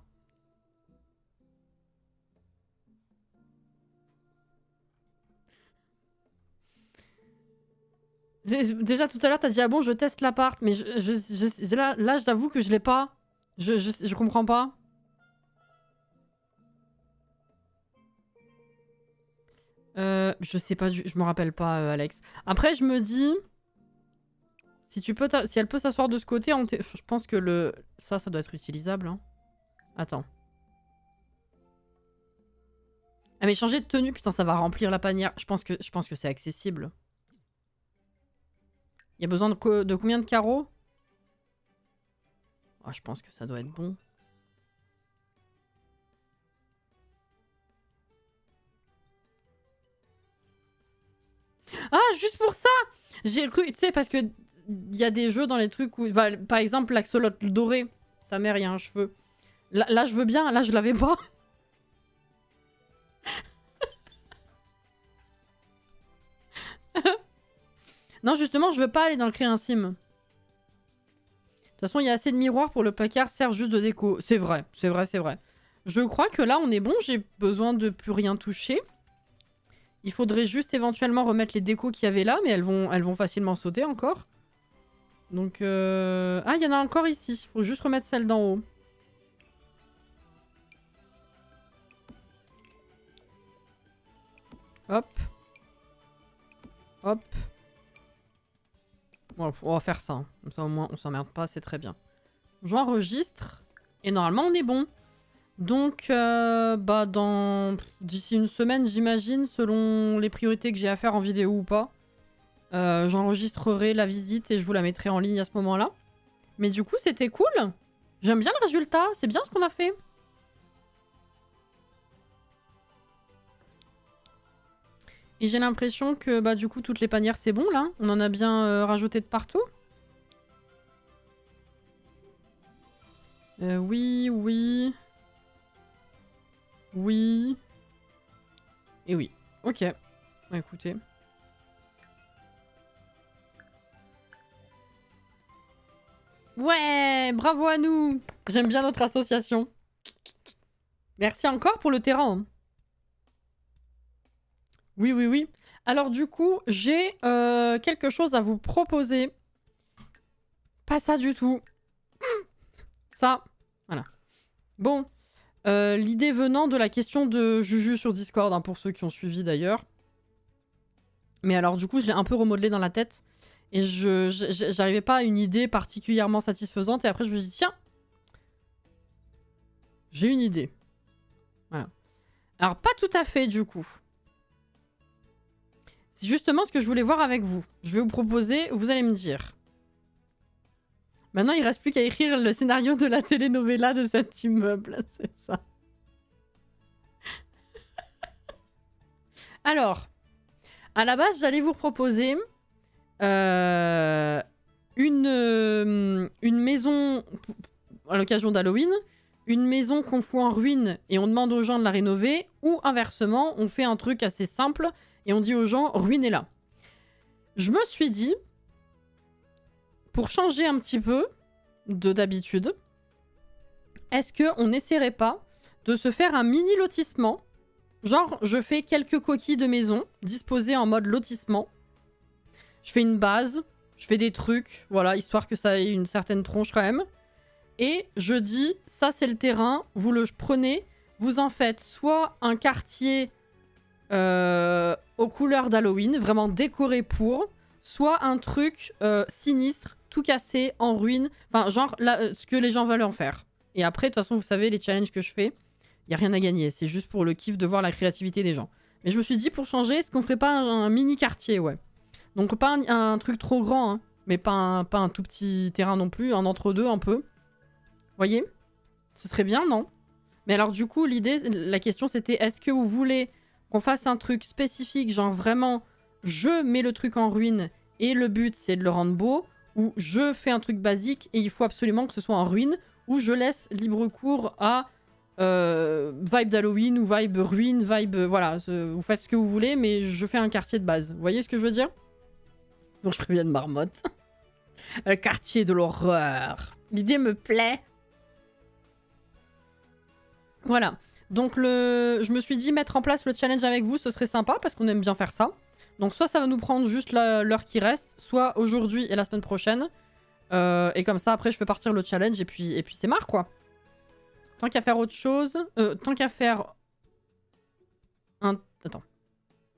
Déjà tout à l'heure t'as dit ah bon je teste l'appart mais là j'avoue que je l'ai pas. Je comprends pas. Je sais pas, je me rappelle pas Alex. Après je me dis si elle peut s'asseoir de ce côté, je pense que ça doit être utilisable. Hein. Attends. Ah mais changer de tenue, putain ça va remplir la panière. Je pense que c'est accessible. Il y a besoin de combien de carreaux? Oh, je pense que ça doit être bon. Ah, juste pour ça! J'ai cru, tu sais, parce que il y a des jeux dans les trucs où... Bah, par exemple, l'axolote doré. Ta mère, il y a un cheveu. Là, je veux bien. Là, je l'avais pas. Non, justement, je veux pas aller dans le créer un sim. De toute façon, il y a assez de miroirs pour le placard sert juste de déco. C'est vrai, c'est vrai, c'est vrai. Je crois que là, on est bon. J'ai besoin de plus rien toucher. Il faudrait juste éventuellement remettre les décos qu'il y avait là, mais elles vont facilement sauter encore. Donc, ah, il y en a encore ici. Il faut juste remettre celle d'en haut. Hop. Hop. Bon, on va faire ça. Hein. Comme ça, au moins, on s'emmerde pas. C'est très bien. J'enregistre. Et normalement, on est bon. Donc, bah, d'ici une semaine, j'imagine, selon les priorités que j'ai à faire en vidéo ou pas, j'enregistrerai la visite et je vous la mettrai en ligne à ce moment-là. Mais du coup, c'était cool. J'aime bien le résultat. C'est bien ce qu'on a fait. Et j'ai l'impression que, bah, du coup, toutes les panières, c'est bon, là. On en a bien rajouté de partout. Oui, oui... Oui. Et oui. Ok. Bah, écoutez. Ouais, bravo à nous. J'aime bien notre association. Merci encore pour le terrain. Oui, oui, oui. Alors du coup, j'ai quelque chose à vous proposer. Pas ça du tout. Ça. Voilà. Bon. L'idée venant de la question de Juju sur Discord, hein, pour ceux qui ont suivi d'ailleurs. Mais alors du coup, je l'ai un peu remodelé dans la tête. Et j'arrivais pas à une idée particulièrement satisfaisante. Et après, je me suis dit, tiens, j'ai une idée. Voilà. Alors, pas tout à fait, du coup. C'est justement ce que je voulais voir avec vous. Je vais vous proposer, vous allez me dire. Maintenant, il reste plus qu'à écrire le scénario de la telenovela de cet immeuble. C'est ça. Alors, à la base, j'allais vous proposer une maison à l'occasion d'Halloween, une maison qu'on fout en ruine et on demande aux gens de la rénover, ou inversement, on fait un truc assez simple et on dit aux gens, ruinez-la. Je me suis dit, pour changer un petit peu d'habitude, est-ce qu'on n'essaierait pas de se faire un mini lotissement? Genre, je fais quelques coquilles de maison disposées en mode lotissement. Je fais une base, je fais des trucs, voilà, histoire que ça ait une certaine tronche quand même. Et je dis, ça c'est le terrain, vous le prenez, vous en faites soit un quartier aux couleurs d'Halloween, vraiment décoré pour, soit un truc sinistre, tout cassé, en ruine, enfin genre là, ce que les gens veulent en faire. Et après, de toute façon, vous savez, les challenges que je fais, il n'y a rien à gagner, c'est juste pour le kiff de voir la créativité des gens. Mais je me suis dit, pour changer, est-ce qu'on ferait pas un mini quartier, ouais. Donc pas un truc trop grand, hein, mais pas un tout petit terrain non plus, un entre-deux un peu. Voyez? Ce serait bien, non? Mais alors du coup, la question c'était, est-ce que vous voulez qu'on fasse un truc spécifique, genre vraiment, je mets le truc en ruine et le but c'est de le rendre beau, ou je fais un truc basique et il faut absolument que ce soit en ruine, ou je laisse libre cours à vibe d'Halloween ou vibe ruine, vibe... voilà, vous faites ce que vous voulez, mais je fais un quartier de base. Vous voyez ce que je veux dire? Donc je préviens de marmotte. Le quartier de l'horreur. L'idée me plaît. Voilà. Donc je me suis dit mettre en place le challenge avec vous, ce serait sympa parce qu'on aime bien faire ça. Donc soit ça va nous prendre juste l'heure qui reste, soit aujourd'hui et la semaine prochaine. Et comme ça après je fais partir le challenge et puis c'est marre quoi. Tant qu'à faire autre chose... tant qu'à faire... Attends.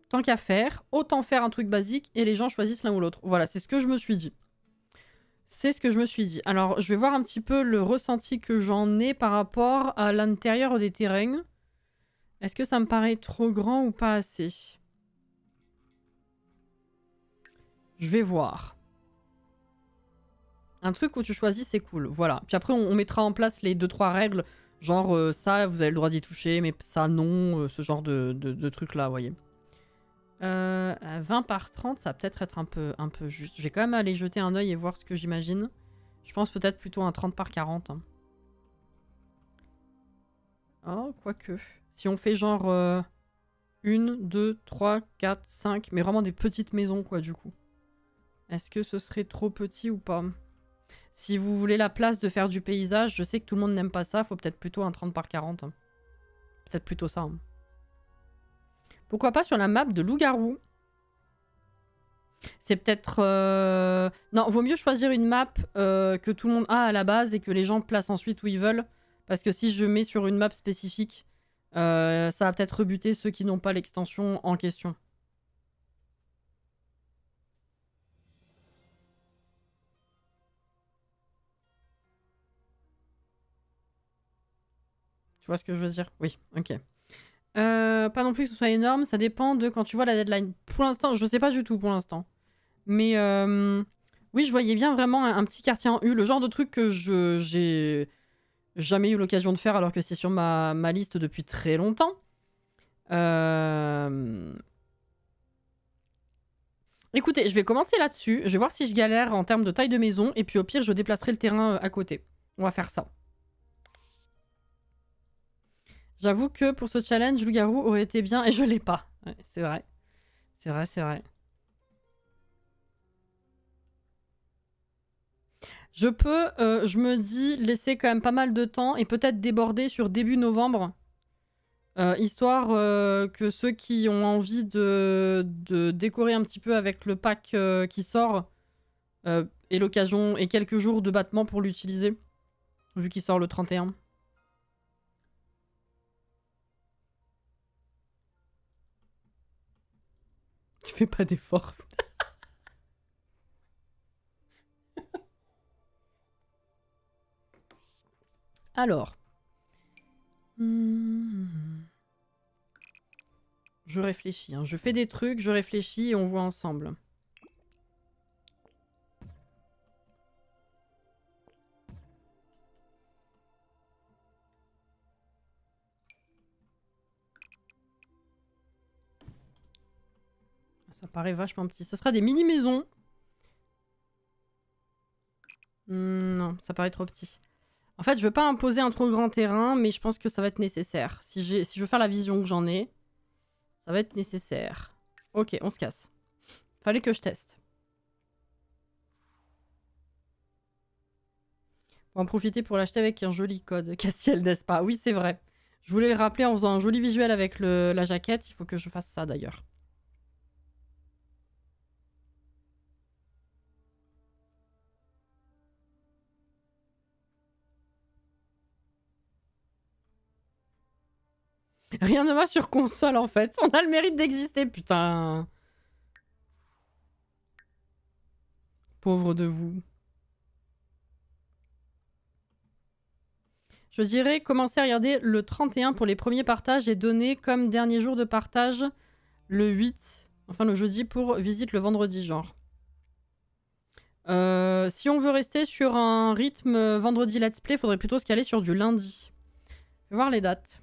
Tant qu'à faire, autant faire un truc basique et les gens choisissent l'un ou l'autre. Voilà, c'est ce que je me suis dit. C'est ce que je me suis dit. Alors, je vais voir un petit peu le ressenti que j'en ai par rapport à l'intérieur des terrains. Est-ce que ça me paraît trop grand ou pas assez? Je vais voir. Un truc où tu choisis, c'est cool. Voilà. Puis après, on mettra en place les 2-3 règles. Genre, ça, vous avez le droit d'y toucher, mais ça, non. Ce genre de trucs-là, vous voyez. 20 par 30, ça va peut-être être un peu juste. Je vais quand même aller jeter un œil et voir ce que j'imagine. Je pense peut-être plutôt un 30 par 40. Hein. Oh, quoique. Si on fait genre 1, 2, 3, 4, 5, mais vraiment des petites maisons, quoi, du coup. Est-ce que ce serait trop petit ou pas? Si vous voulez la place de faire du paysage, je sais que tout le monde n'aime pas ça, faut peut-être plutôt un 30 par 40. Hein. Peut-être plutôt ça. Hein. Pourquoi pas sur la map de loup-garou? C'est peut-être... Non, vaut mieux choisir une map que tout le monde a à la base et que les gens placent ensuite où ils veulent. Parce que si je mets sur une map spécifique, ça va peut-être rebuter ceux qui n'ont pas l'extension en question. Tu vois ce que je veux dire? Oui, ok. Pas non plus que ce soit énorme, ça dépend de quand tu vois la deadline. Pour l'instant, je sais pas du tout pour l'instant. Mais oui, je voyais bien vraiment un petit quartier en U, le genre de truc que j'ai jamais eu l'occasion de faire alors que c'est sur ma liste depuis très longtemps. Écoutez, je vais commencer là-dessus. Je vais voir si je galère en termes de taille de maison. Et puis au pire, je déplacerai le terrain à côté. On va faire ça. J'avoue que pour ce challenge, loup-garou aurait été bien et je l'ai pas. Ouais, c'est vrai. C'est vrai, c'est vrai. Je peux, je me dis, laisser quand même pas mal de temps et peut-être déborder sur début novembre. Histoire que ceux qui ont envie de décorer un petit peu avec le pack qui sort aient l'occasion et quelques jours de battement pour l'utiliser. Vu qu'il sort le 31. Tu fais pas d'effort. Alors. Je réfléchis. Hein. Je fais des trucs, je réfléchis et on voit ensemble. Ça paraît vachement petit. Ce sera des mini-maisons. Non, ça paraît trop petit. En fait, je veux pas imposer un trop grand terrain, mais je pense que ça va être nécessaire. Si je veux faire la vision que j'en ai, ça va être nécessaire. Ok, on se casse. Fallait que je teste. On va en profiter pour l'acheter avec un joli code. Castiel, n'est-ce pas? Oui, c'est vrai. Je voulais le rappeler en faisant un joli visuel avec la jaquette. Il faut que je fasse ça d'ailleurs. Rien ne va sur console en fait. On a le mérite d'exister, putain. Pauvre de vous. Je dirais commencer à regarder le 31 pour les premiers partages et donner comme dernier jour de partage le 8, enfin le jeudi pour visite le vendredi genre. Si on veut rester sur un rythme vendredi let's play, faudrait plutôt se caler sur du lundi. Je vais voir les dates.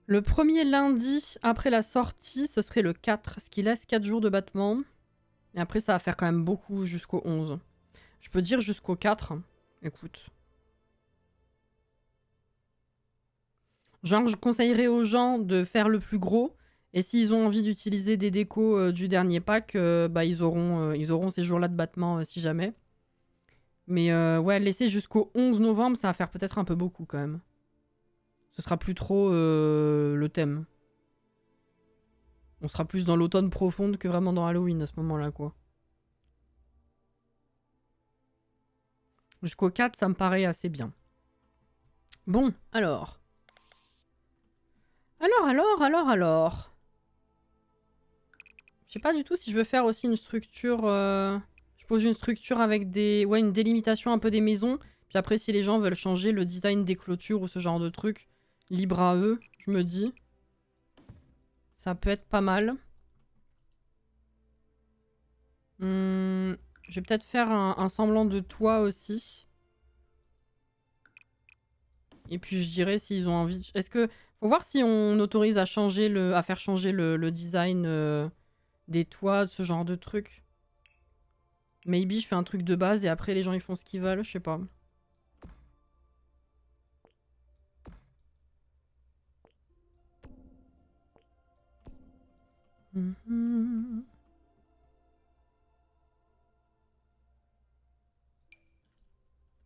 Le premier lundi après la sortie, ce serait le 4, ce qui laisse 4 jours de battement. Et après, ça va faire quand même beaucoup jusqu'au 11. Je peux dire jusqu'au 4. Écoute. Genre, je conseillerais aux gens de faire le plus gros. Et s'ils ont envie d'utiliser des décos du dernier pack, bah, ils auront ces jours-là de battement si jamais. Mais ouais, laisser jusqu'au 11 novembre, ça va faire peut-être un peu beaucoup quand même. Ce sera plus trop le thème. On sera plus dans l'automne profonde que vraiment dans Halloween à ce moment-là, quoi. Jusqu'au 4, ça me paraît assez bien. Bon, alors. Alors. Je sais pas du tout si je veux faire aussi une structure... Je pose une structure avec des... Ouais, une délimitation un peu des maisons. Puis après, si les gens veulent changer le design des clôtures ou ce genre de truc, libre à eux, je me dis. Ça peut être pas mal. Je vais peut-être faire un semblant de toit aussi. Et puis je dirais s'ils ont envie... Est-ce que... Faut voir si on autorise à changer à faire changer le design des toits, ce genre de truc. Maybe je fais un truc de base et après les gens ils font ce qu'ils veulent, je sais pas.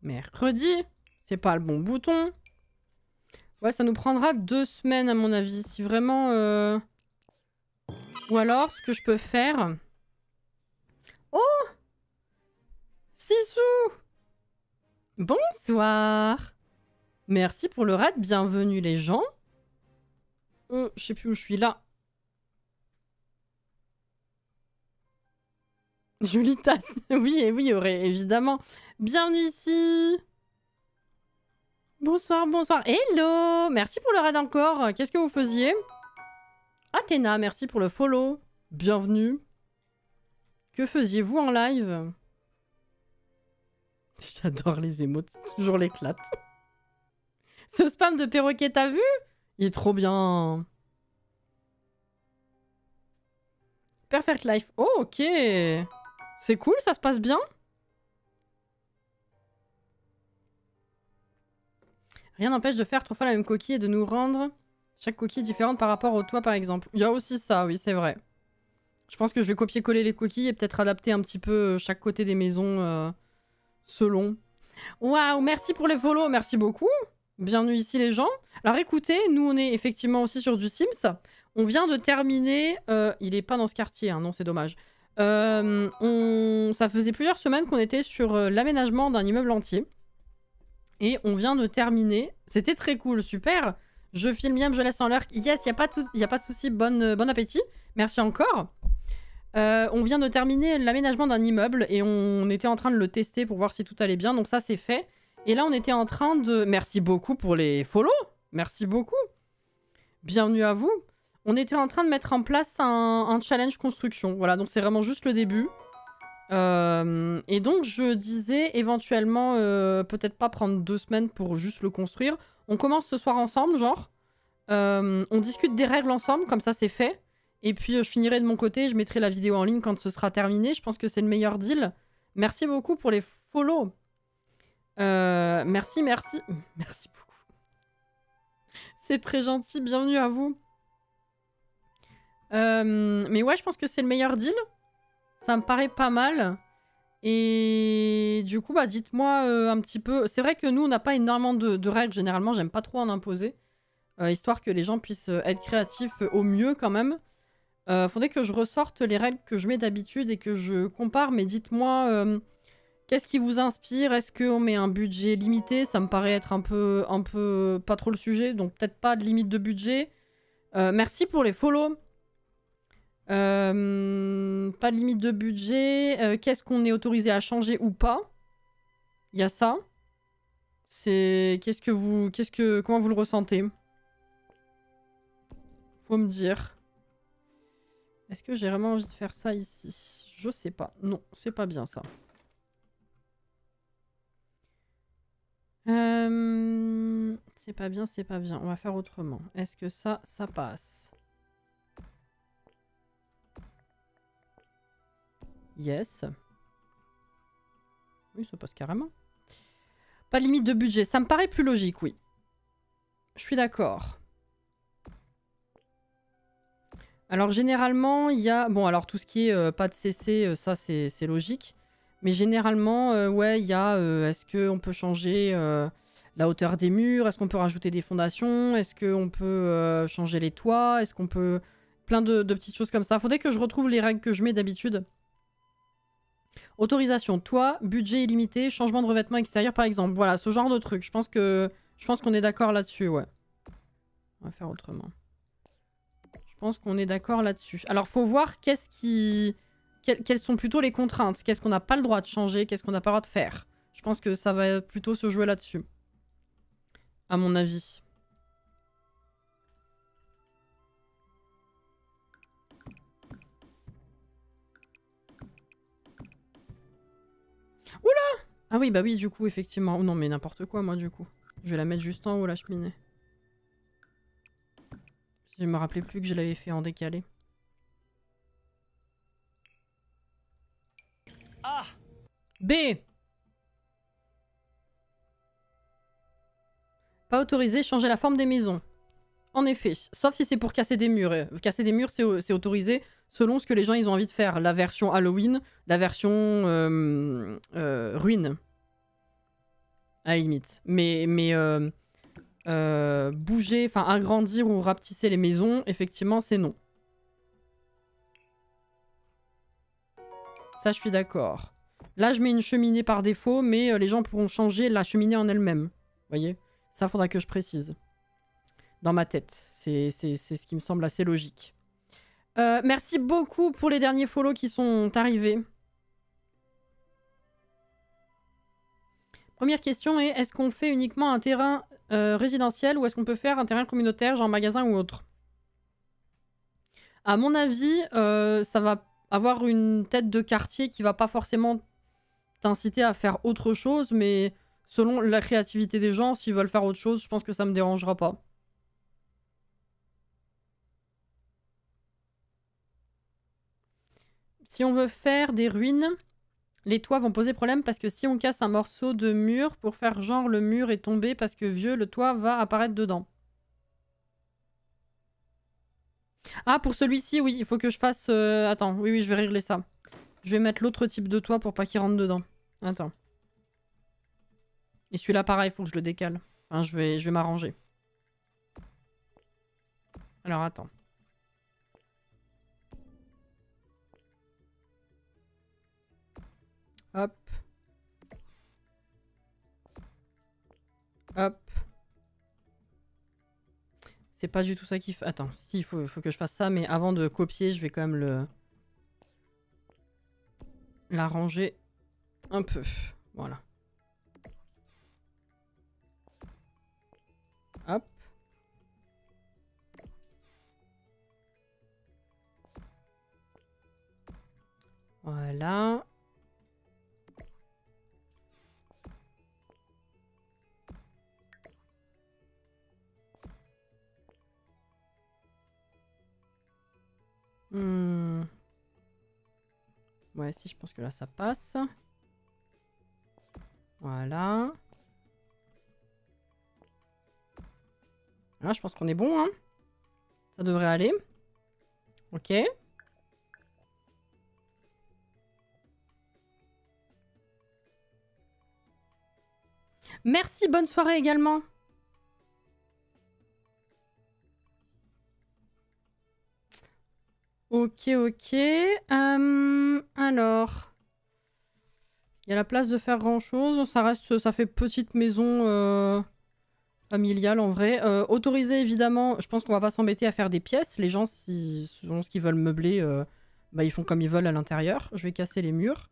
Mercredi, c'est pas le bon bouton. Ouais, ça nous prendra 2 semaines à mon avis. Si vraiment... Ou alors, ce que je peux faire... Oh, Sissou! Bonsoir! Merci pour le raid, bienvenue les gens. Je sais plus où je suis là. Julitas, oui, évidemment. Bienvenue ici. Bonsoir. Hello! Merci pour le raid encore. Qu'est-ce que vous faisiez? Athéna, merci pour le follow. Bienvenue. Que faisiez-vous en live? J'adore les émotes, c'est toujours l'éclate. Ce spam de perroquet, t'as vu? Il est trop bien. Perfect Life. Oh, ok. C'est cool, ça se passe bien. Rien n'empêche de faire 3 fois la même coquille et de nous rendre chaque coquille différente par rapport au toit, par exemple. Il y a aussi ça, oui, c'est vrai. Je pense que je vais copier-coller les coquilles et peut-être adapter un petit peu chaque côté des maisons selon. Waouh, merci pour les follow, merci beaucoup. Bienvenue ici les gens. Alors écoutez, nous on est effectivement aussi sur du Sims. On vient de terminer... il est pas dans ce quartier, hein, non c'est dommage. Ça faisait plusieurs semaines qu'on était sur l'aménagement d'un immeuble entier. Et on vient de terminer. C'était très cool, super. Je filme bien, je laisse en l'air. Yes, il n'y a pas de souci, bon appétit. Merci encore. On vient de terminer l'aménagement d'un immeuble et on était en train de le tester pour voir si tout allait bien. Donc ça, c'est fait. Et là, on était en train de... Merci beaucoup pour les follow. Merci beaucoup. Bienvenue à vous. On était en train de mettre en place un challenge construction. Voilà, donc c'est vraiment juste le début. Et donc, je disais éventuellement, peut-être pas prendre 2 semaines pour juste le construire. On commence ce soir ensemble, genre. On discute des règles ensemble, comme ça c'est fait. Et puis je finirai de mon côté, je mettrai la vidéo en ligne quand ce sera terminé. Je pense que c'est le meilleur deal. Merci beaucoup pour les follow. Merci. Merci beaucoup. C'est très gentil, bienvenue à vous. Mais ouais, je pense que c'est le meilleur deal. Ça me paraît pas mal. Et du coup, bah dites-moi un petit peu... C'est vrai que nous, on n'a pas énormément de règles. Généralement, j'aime pas trop en imposer. Histoire que les gens puissent être créatifs au mieux quand même. Faudrait que je ressorte les règles que je mets d'habitude et que je compare, mais dites-moi qu'est-ce qui vous inspire? Est-ce qu'on met un budget limité? Ça me paraît être un peu pas trop le sujet, donc peut-être pas de limite de budget. Merci pour les follow. Pas de limite de budget. Qu'est-ce qu'on est autorisé à changer ou pas? Il y a ça. C'est... Comment vous le ressentez? Faut me dire. Est-ce que j'ai vraiment envie de faire ça ici? Je sais pas. Non, c'est pas bien ça. C'est pas bien, c'est pas bien. On va faire autrement. Est-ce que ça passe? Yes. Oui, ça passe carrément. Pas de limite de budget. Ça me paraît plus logique, oui. Je suis d'accord. Alors généralement, il y a... Bon, alors tout ce qui est pas de CC, ça c'est logique. Mais généralement, ouais, il y a... Est-ce qu'on peut changer la hauteur des murs? Est-ce qu'on peut rajouter des fondations? Est-ce qu'on peut changer les toits? Est-ce qu'on peut... Plein de petites choses comme ça. Faudrait que je retrouve les règles que je mets d'habitude. Autorisation, toit, budget illimité, changement de revêtement extérieur par exemple. Voilà, ce genre de truc. Je pense qu'on est d'accord là-dessus, ouais. On va faire autrement. Je pense qu'on est d'accord là-dessus. Alors, faut voir qu'est-ce qui... Quelles sont plutôt les contraintes. Qu'est-ce qu'on n'a pas le droit de changer, qu'est-ce qu'on n'a pas le droit de faire. Je pense que ça va plutôt se jouer là-dessus. À mon avis. Oula! Ah oui, bah oui, du coup, effectivement. Oh non, mais n'importe quoi, moi, du coup. Je vais la mettre juste en haut, la cheminée. Je me rappelais plus que je l'avais fait en décalé. Ah! B. Pas autorisé, changer la forme des maisons. En effet, sauf si c'est pour casser des murs. Casser des murs, c'est autorisé selon ce que les gens ils ont envie de faire. La version Halloween, la version ruine. À la limite. Mais bouger, enfin agrandir ou rapetisser les maisons, effectivement, c'est non. Ça, je suis d'accord. Là, je mets une cheminée par défaut, mais les gens pourront changer la cheminée en elle-même. Vous voyez? Ça, faudra que je précise. Dans ma tête. C'est ce qui me semble assez logique. Merci beaucoup pour les derniers follow qui sont arrivés. Première question est, est-ce qu'on fait uniquement un terrain résidentiel ou est-ce qu'on peut faire un terrain communautaire, genre magasin ou autre? À mon avis, ça va avoir une tête de quartier qui va pas forcément t'inciter à faire autre chose, mais selon la créativité des gens, s'ils veulent faire autre chose, je pense que ça me dérangera pas. Si on veut faire des ruines, les toits vont poser problème parce que si on casse un morceau de mur pour faire genre le mur est tombé parce que vieux, le toit va apparaître dedans. Ah, pour celui-ci, oui, il faut que je fasse... Attends, oui, je vais régler ça. Je vais mettre l'autre type de toit pour pas qu'il rentre dedans. Attends. Et celui-là, pareil, il faut que je le décale. Enfin, je vais m'arranger. Alors, attends. Hop. Hop. C'est pas du tout ça qu'il faut... Attends, si, il faut que je fasse ça, mais avant de copier, je vais quand même l'arranger un peu. Voilà. Hop. Voilà. Ouais, si, je pense que là, ça passe. Voilà. Là, je pense qu'on est bon, hein. Ça devrait aller. Ok. Merci, bonne soirée également. Ok, ok. Alors... Il y a la place de faire grand chose. Ça reste, ça fait petite maison familiale en vrai. Autorisé évidemment, je pense qu'on va pas s'embêter à faire des pièces. Les gens, selon ce qu'ils veulent meubler, bah, ils font comme ils veulent à l'intérieur. Je vais casser les murs.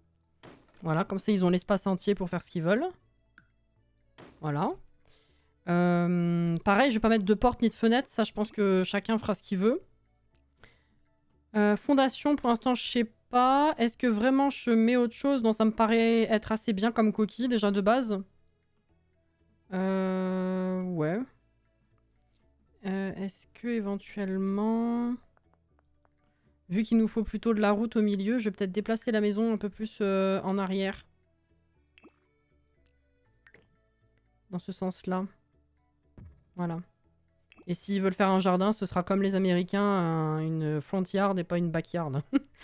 Voilà, comme ça ils ont l'espace entier pour faire ce qu'ils veulent. Voilà. Pareil, je vais pas mettre de porte ni de fenêtre. Ça, je pense que chacun fera ce qu'il veut. Fondation, pour l'instant, je sais pas. Est-ce que vraiment je mets autre chose? Non, ça me paraît être assez bien comme coquille, déjà de base. Ouais. Est-ce que éventuellement... Vu qu'il nous faut plutôt de la route au milieu, je vais peut-être déplacer la maison un peu plus en arrière. Dans ce sens-là. Voilà. Et s'ils veulent faire un jardin, ce sera comme les Américains, une front yard et pas une backyard.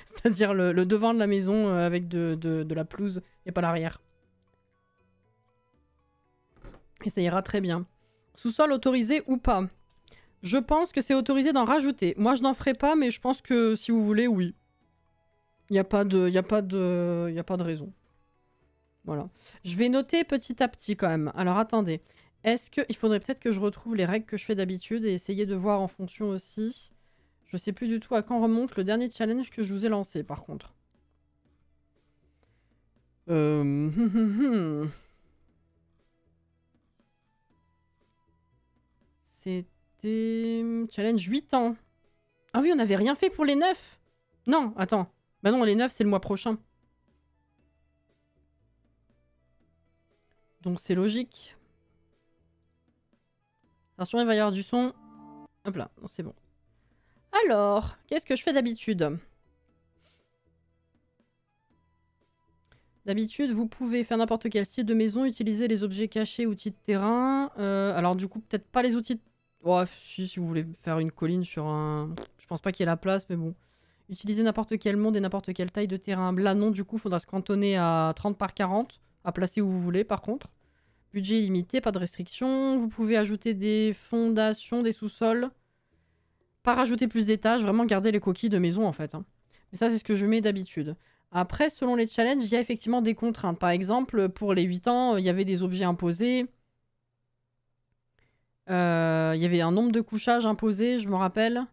C'est-à-dire le devant de la maison avec de la pelouse et pas l'arrière. Et ça ira très bien. Sous-sol autorisé ou pas? Je pense que c'est autorisé d'en rajouter. Moi, je n'en ferai pas, mais je pense que si vous voulez, oui. Il n'y a pas de raison. Voilà. Je vais noter petit à petit quand même. Alors, attendez. Est-ce que... Il faudrait peut-être que je retrouve les règles que je fais d'habitude et essayer de voir en fonction aussi. Je sais plus du tout à quand remonte le dernier challenge que je vous ai lancé, par contre. C'était... Challenge 8 ans. Ah oui, on n'avait rien fait pour les 9. Non, attends. Bah non, les 9, c'est le mois prochain. Donc c'est logique. Attention, il va y avoir du son. Hop là, c'est bon. Alors, qu'est-ce que je fais d'habitude? D'habitude, vous pouvez faire n'importe quel style de maison, utiliser les objets cachés, outils de terrain. Alors du coup, peut-être pas les outils de... Oh, si vous voulez faire une colline sur un... Je pense pas qu'il y ait la place, mais bon. Utiliser n'importe quel monde et n'importe quelle taille de terrain. Là, non, du coup, il faudra se cantonner à 30 par 40. À placer où vous voulez, par contre. Budget illimité, pas de restriction. Vous pouvez ajouter des fondations, des sous-sols. Pas rajouter plus d'étages, vraiment garder les coquilles de maison, en fait. Hein. Mais ça, c'est ce que je mets d'habitude. Après, selon les challenges, il y a effectivement des contraintes. Par exemple, pour les 8 ans, il y avait des objets imposés. Il y avait un nombre de couchages imposés, je me rappelle.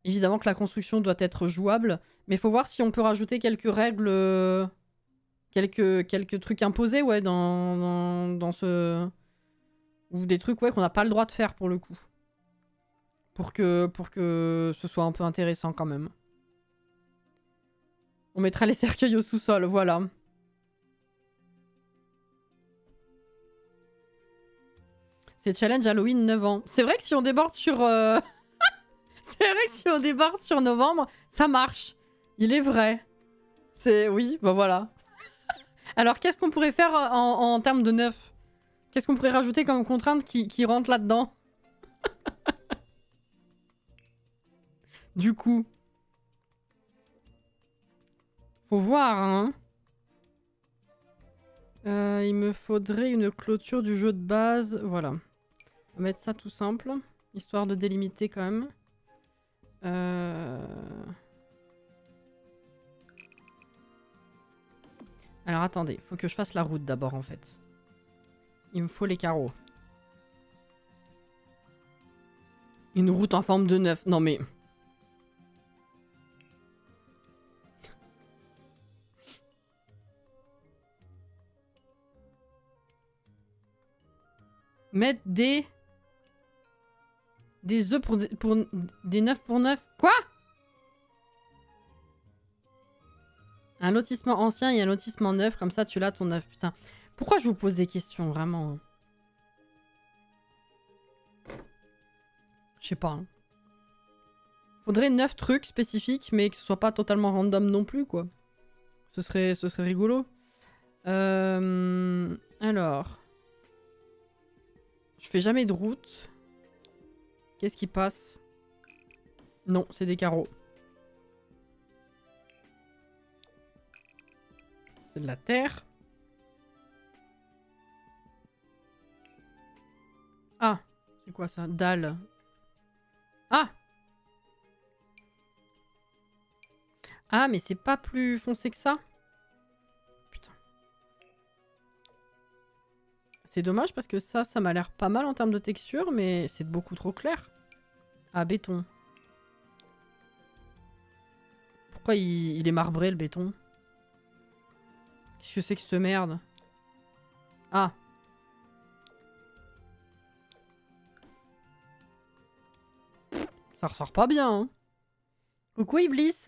Évidemment que la construction doit être jouable. Mais il faut voir si on peut rajouter quelques règles... Quelques trucs imposés, ouais, dans ce... Ou des trucs, ouais, qu'on n'a pas le droit de faire, pour le coup. Pour que ce soit un peu intéressant, quand même. On mettra les cercueils au sous-sol, voilà. C'est challenge Halloween 9 ans. C'est vrai que si on déborde sur... C'est vrai que si on déborde sur novembre, ça marche. Il est vrai. C'est... Oui, bah voilà. Alors, qu'est-ce qu'on pourrait faire en termes de neuf? Qu'est-ce qu'on pourrait rajouter comme contrainte qui rentre là-dedans? Du coup... Faut voir, hein. Il me faudrait une clôture du jeu de base. Voilà. On va mettre ça tout simple. Histoire de délimiter quand même. Alors attendez, faut que je fasse la route d'abord en fait. Il me faut les carreaux. Une route en forme de 9. Non mais... Mettre des œufs pour des 9 pour 9. Quoi? Un lotissement ancien et un lotissement neuf, comme ça tu l'as ton neuf. Putain. Pourquoi je vous pose des questions, vraiment? Je sais pas. Hein. Faudrait 9 trucs spécifiques, mais que ce soit pas totalement random non plus, quoi. Ce serait rigolo. Alors... Je fais jamais de route. Qu'est-ce qui passe? Non, c'est des carreaux. C'est de la terre. Ah, c'est quoi ça? Dalle. Ah! Ah, mais c'est pas plus foncé que ça? Putain. C'est dommage parce que ça m'a l'air pas mal en termes de texture, mais c'est beaucoup trop clair. Ah, béton. Pourquoi il est marbré, le béton? Qu'est-ce que c'est que cette merde? Ah. Ça ressort pas bien, hein. Coucou Iblis.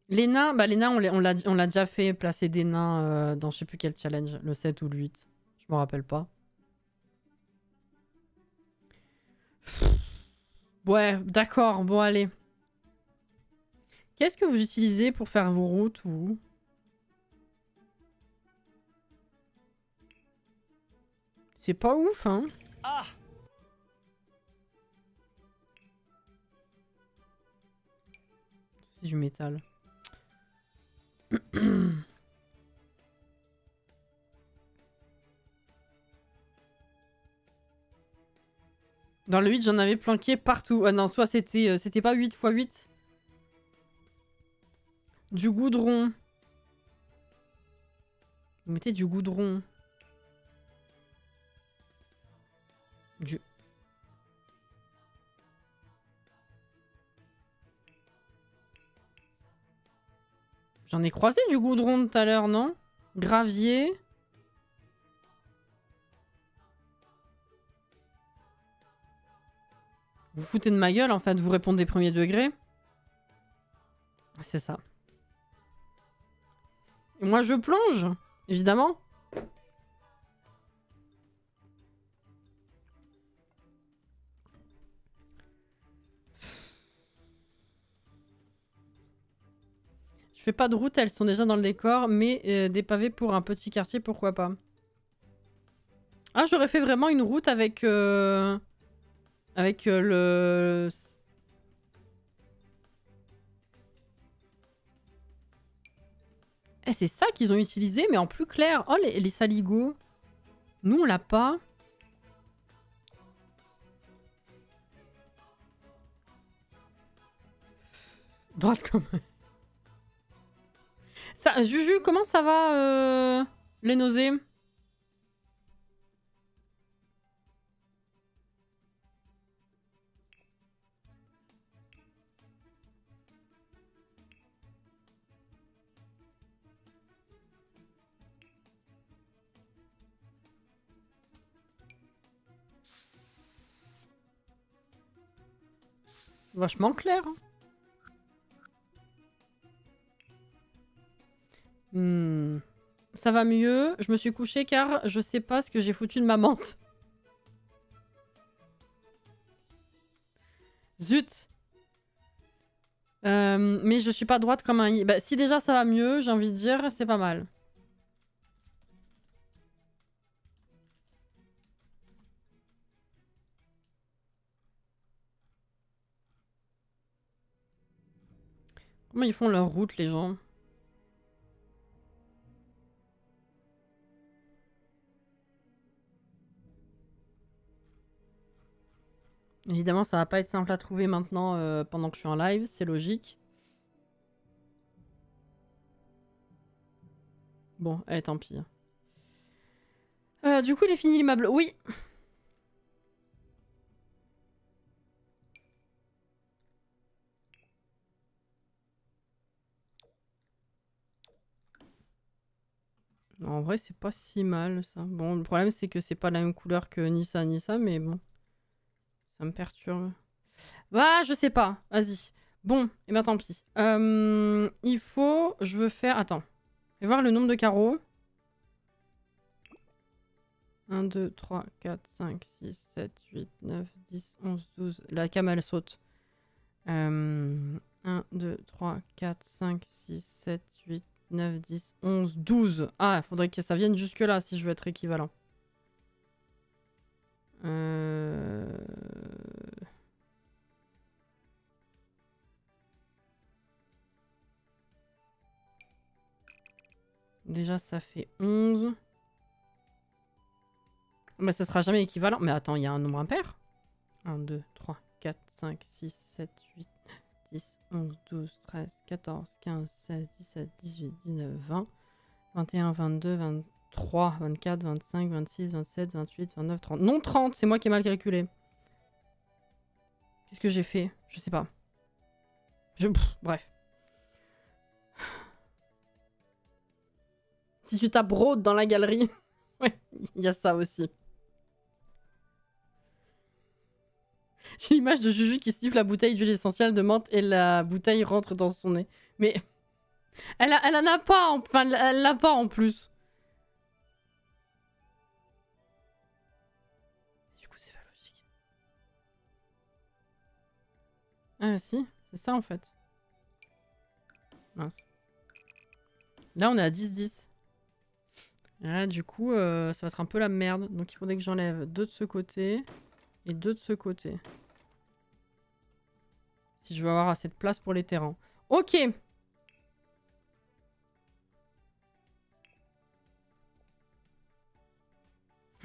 Les nains, bah les nains, on l'a déjà fait placer des nains dans je sais plus quel challenge, le 7 ou le 8. Je me rappelle pas. Ouais, d'accord, bon allez. Qu'est-ce que vous utilisez pour faire vos routes, vous? C'est pas ouf, hein. Ah. C'est du métal. Dans le 8, j'en avais planqué partout. Ah non, soit c'était pas 8 x 8. Du goudron. Vous mettez du goudron. Du... J'en ai croisé du goudron tout à l'heure, non? Gravier. Vous foutez de ma gueule, en fait, vous répondez premier degré. C'est ça. Et moi, je plonge, évidemment. Je fais pas de route, elles sont déjà dans le décor, mais des pavés pour un petit quartier, pourquoi pas. Ah, j'aurais fait vraiment une route avec... le... Eh, c'est ça qu'ils ont utilisé, mais en plus clair. Oh, les saligots. Nous, on l'a pas. Droite comme... Ça, Juju, comment ça va, les nausées? Vachement clair. Hein. Ça va mieux. Je me suis couchée car je sais pas ce que j'ai foutu de ma menthe. Zut. Mais je suis pas droite comme un... Bah, si déjà ça va mieux, j'ai envie de dire, c'est pas mal. Comment ils font leur route, les gens? Évidemment, ça va pas être simple à trouver maintenant pendant que je suis en live, c'est logique. Bon, allez, tant pis. Du coup, il est fini l'immeuble. Oui. En vrai, c'est pas si mal, ça. Bon, le problème, c'est que c'est pas la même couleur que ni ça, mais bon. Ça me perturbe. Bah, je sais pas. Vas-y. Bon, et ben tant pis. Il faut... Je veux faire... Attends. Je vais voir le nombre de carreaux. 1, 2, 3, 4, 5, 6, 7, 8, 9, 10, 11, 12. La cam, elle saute. 1, 2, 3, 4, 5, 6, 7, 8, 9, 10, 11, 12. Ah, il faudrait que ça vienne jusque là si je veux être équivalent. Déjà, ça fait 11. Mais ça sera jamais équivalent. Mais attends, il y a un nombre impair. 1, 2, 3, 4, 5, 6, 7, 8, 10, 11, 12, 13, 14, 15, 16, 17, 18, 19, 20, 21, 22, 23, 24, 25, 26, 27, 28, 29, 30. Non, 30, c'est moi qui ai mal calculé. Qu'est-ce que j'ai fait? Je sais pas. Bref. Si tu tapes Road dans la galerie, ouais, il y a ça aussi. J'ai l'image de Juju qui siffle la bouteille d'huile essentielle de menthe et la bouteille rentre dans son nez. Mais elle en a pas, enfin elle l'a pas en plus. Du coup c'est pas logique. Ah si, c'est ça en fait. Mince. Là on est à 10-10. Et là, du coup, ça va être un peu la merde. Donc il faudrait que j'enlève 2 de ce côté et 2 de ce côté. Si je veux avoir assez de place pour les terrains. Ok.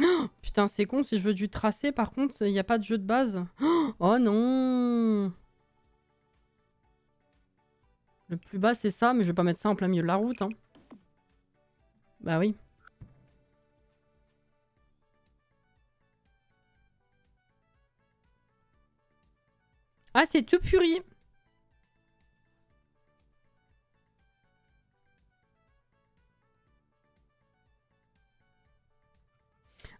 Oh, putain, c'est con. Si je veux du tracé, par contre, il n'y a pas de jeu de base. Oh non. Le plus bas, c'est ça, mais je vais pas mettre ça en plein milieu de la route. Hein. Bah oui. Ah, c'est tout puri.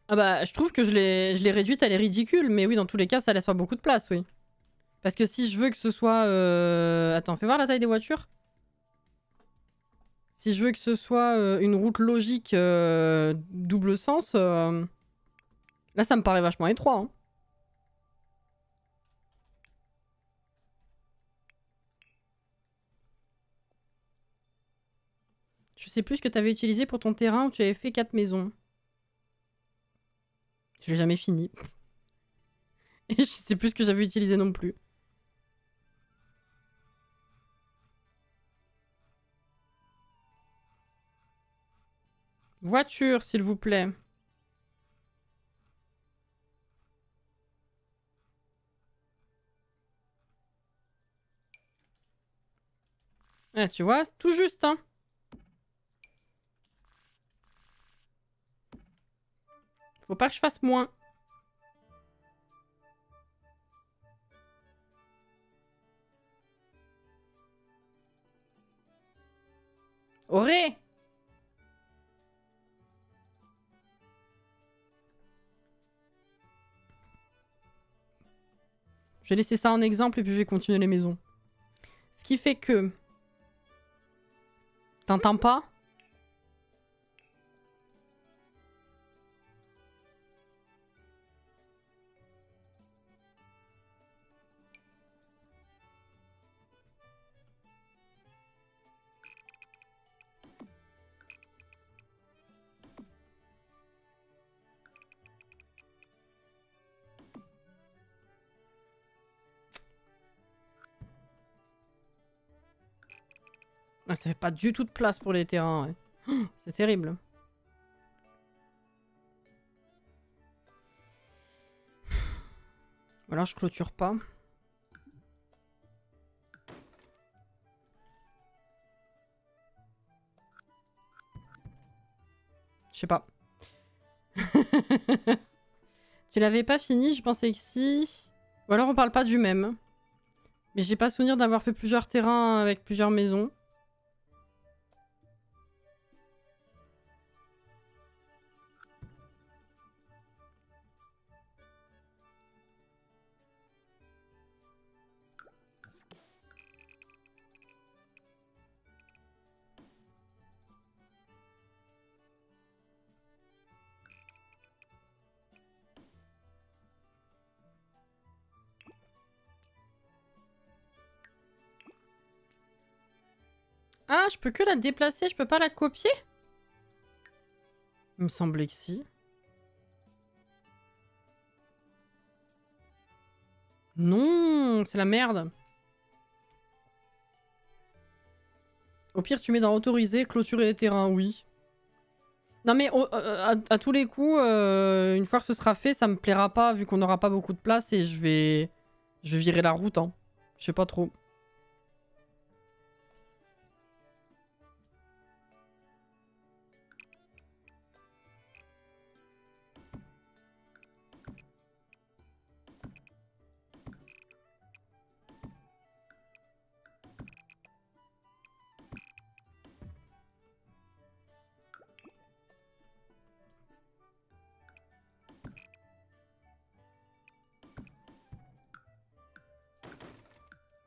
Ah bah, je trouve que je l'ai réduite, elle est ridicule. Mais oui, dans tous les cas, ça laisse pas beaucoup de place, oui. Parce que si je veux que ce soit... Attends, fais voir la taille des voitures. Si je veux que ce soit une route logique double sens, là, ça me paraît vachement étroit. Hein. Je sais plus ce que tu avais utilisé pour ton terrain où tu avais fait 4 maisons. Je l'ai jamais fini. Et je sais plus ce que j'avais utilisé non plus. Voiture, s'il vous plaît. Ah, tu vois, c'est tout juste, hein. Faut pas que je fasse moins. Auré! Je vais laisser ça en exemple et puis je vais continuer les maisons. Ce qui fait que... T'entends pas? Ah, ça fait pas du tout de place pour les terrains. Ouais. Oh, c'est terrible. Ou alors je clôture pas. Je sais pas. Tu l'avais pas fini, je pensais que si. Ou alors on parle pas du même. Mais j'ai pas souvenir d'avoir fait plusieurs terrains avec plusieurs maisons. Ah, je peux que la déplacer, je peux pas la copier? Il me semblait que si. Non, c'est la merde. Au pire, tu mets dans autoriser, clôturer les terrains, oui. Non mais à tous les coups, une fois que ce sera fait, ça me plaira pas vu qu'on n'aura pas beaucoup de place et je vais virer la route. Hein. Je sais pas trop.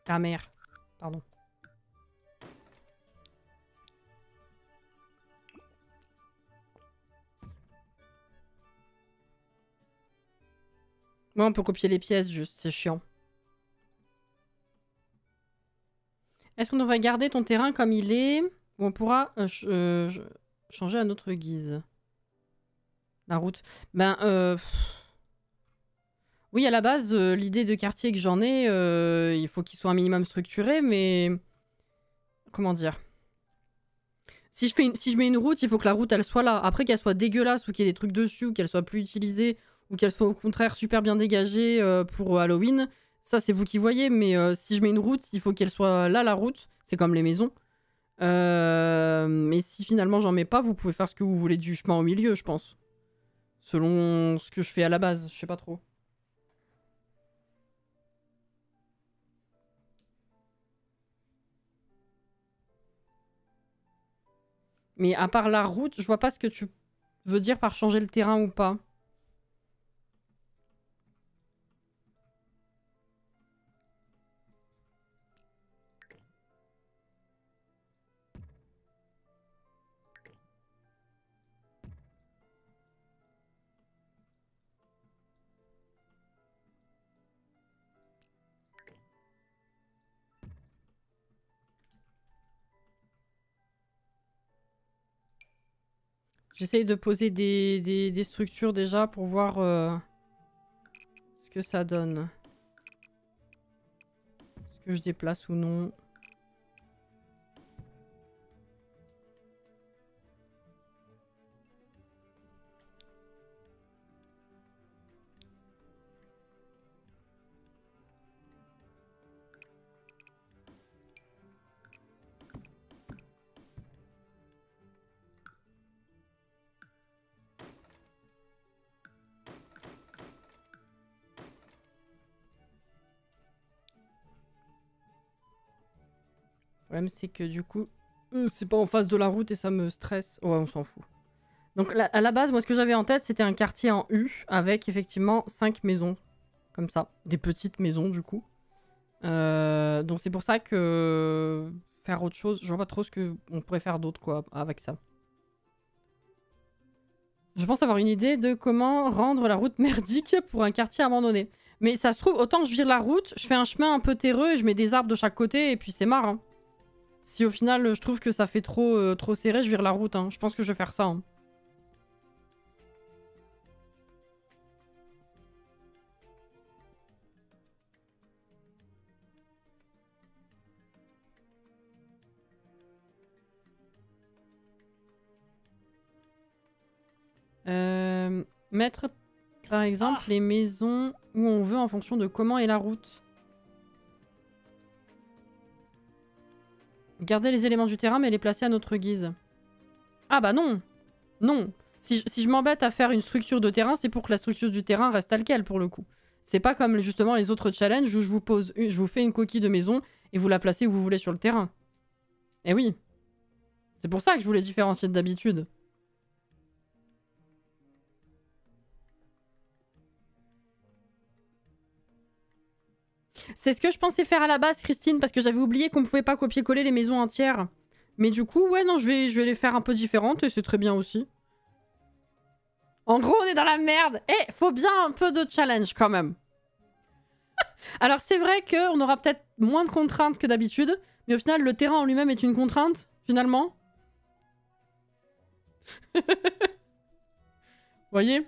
Ta mère. Pardon. Ouais, on peut copier les pièces juste, c'est chiant. Est-ce qu'on va garder ton terrain comme il est ou on pourra changer à notre guise? La route. Ben, oui, à la base, l'idée de quartier que j'en ai, il faut qu'il soit un minimum structuré, mais... Comment dire? Si je mets une route, il faut que la route, elle soit là. Après, qu'elle soit dégueulasse ou qu'il y ait des trucs dessus, ou qu'elle soit plus utilisée, ou qu'elle soit au contraire super bien dégagée pour Halloween, ça, c'est vous qui voyez. Mais si je mets une route, il faut qu'elle soit là, la route. C'est comme les maisons. Mais si finalement j'en mets pas, vous pouvez faire ce que vous voulez du chemin au milieu, je pense. Selon ce que je fais à la base, je sais pas trop. Mais à part la route, je vois pas ce que tu veux dire par changer le terrain ou pas. J'essaye de poser des structures déjà pour voir ce que ça donne. Est-ce que je déplace ou non? Le problème, c'est que du coup, c'est pas en face de la route et ça me stresse. Ouais, on s'en fout. Donc, à la base, moi, ce que j'avais en tête, c'était un quartier en U avec effectivement 5 maisons. Comme ça. Des petites maisons, du coup. Donc, c'est pour ça que faire autre chose, je vois pas trop ce qu'on pourrait faire d'autre, quoi, avec ça. Je pense avoir une idée de comment rendre la route merdique pour un quartier abandonné. Mais ça se trouve, autant que je vire la route, je fais un chemin un peu terreux et je mets des arbres de chaque côté et puis c'est marrant. Hein. Si au final je trouve que ça fait trop serré, je vire la route. Hein. Je pense que je vais faire ça. Hein. Mettre par exemple les maisons où on veut en fonction de comment est la route. Garder les éléments du terrain mais les placer à notre guise. Ah bah non. Non. Si je m'embête à faire une structure de terrain, c'est pour que la structure du terrain reste telle quelle pour le coup. C'est pas comme justement les autres challenges où je vous fais une coquille de maison et vous la placez où vous voulez sur le terrain. Eh oui. C'est pour ça que je voulais différencier d'habitude. C'est ce que je pensais faire à la base, Christine, parce que j'avais oublié qu'on pouvait pas copier-coller les maisons entières. Mais du coup, ouais, non, je vais les faire un peu différentes et c'est très bien aussi. En gros, on est dans la merde. Eh, faut bien un peu de challenge quand même. Alors, c'est vrai qu'on aura peut-être moins de contraintes que d'habitude, mais au final, le terrain en lui-même est une contrainte, finalement. Vous voyez?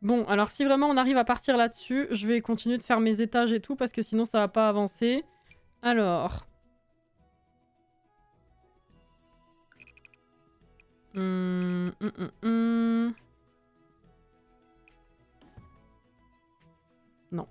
Bon, alors si vraiment on arrive à partir là-dessus, je vais continuer de faire mes étages et tout, parce que sinon ça va pas avancer. Alors... Non.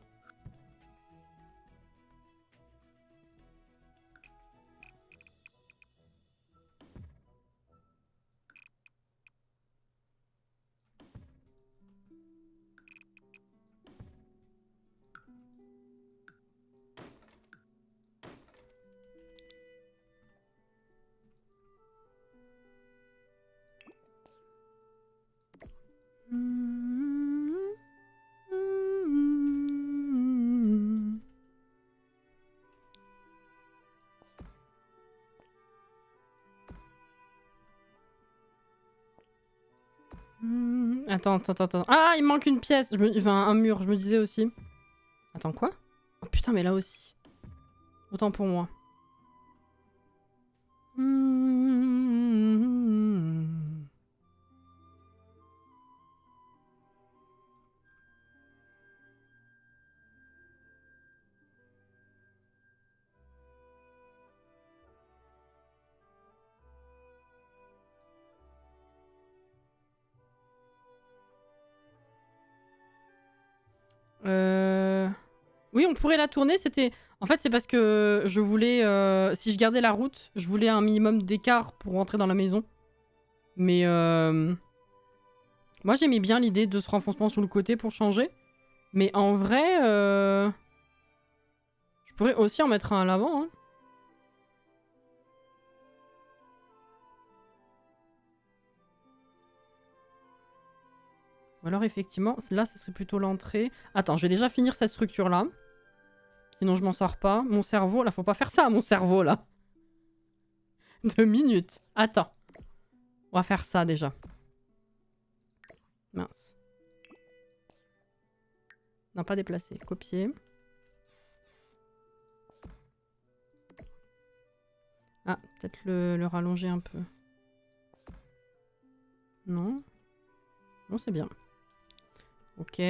Attends. Ah, il manque une pièce. Enfin, un mur, je me disais aussi. Attends, quoi? Oh putain, mais là aussi. Autant pour moi. Oui, on pourrait la tourner. C'était... En fait, c'est parce que je voulais... si je gardais la route, je voulais un minimum d'écart pour rentrer dans la maison. Mais... Moi, j'aimais bien l'idée de ce renfoncement sur le côté pour changer. Mais en vrai... Je pourrais aussi en mettre un à l'avant, hein. Ou alors, effectivement, là, ce serait plutôt l'entrée. Attends, je vais déjà finir cette structure-là. Sinon, je m'en sors pas. Mon cerveau, là, faut pas faire ça à mon cerveau, là. 2 minutes. Attends. On va faire ça, déjà. Mince. Non, pas déplacer. Copier. Ah, peut-être le rallonger un peu. Non. Non, c'est bien. Ok.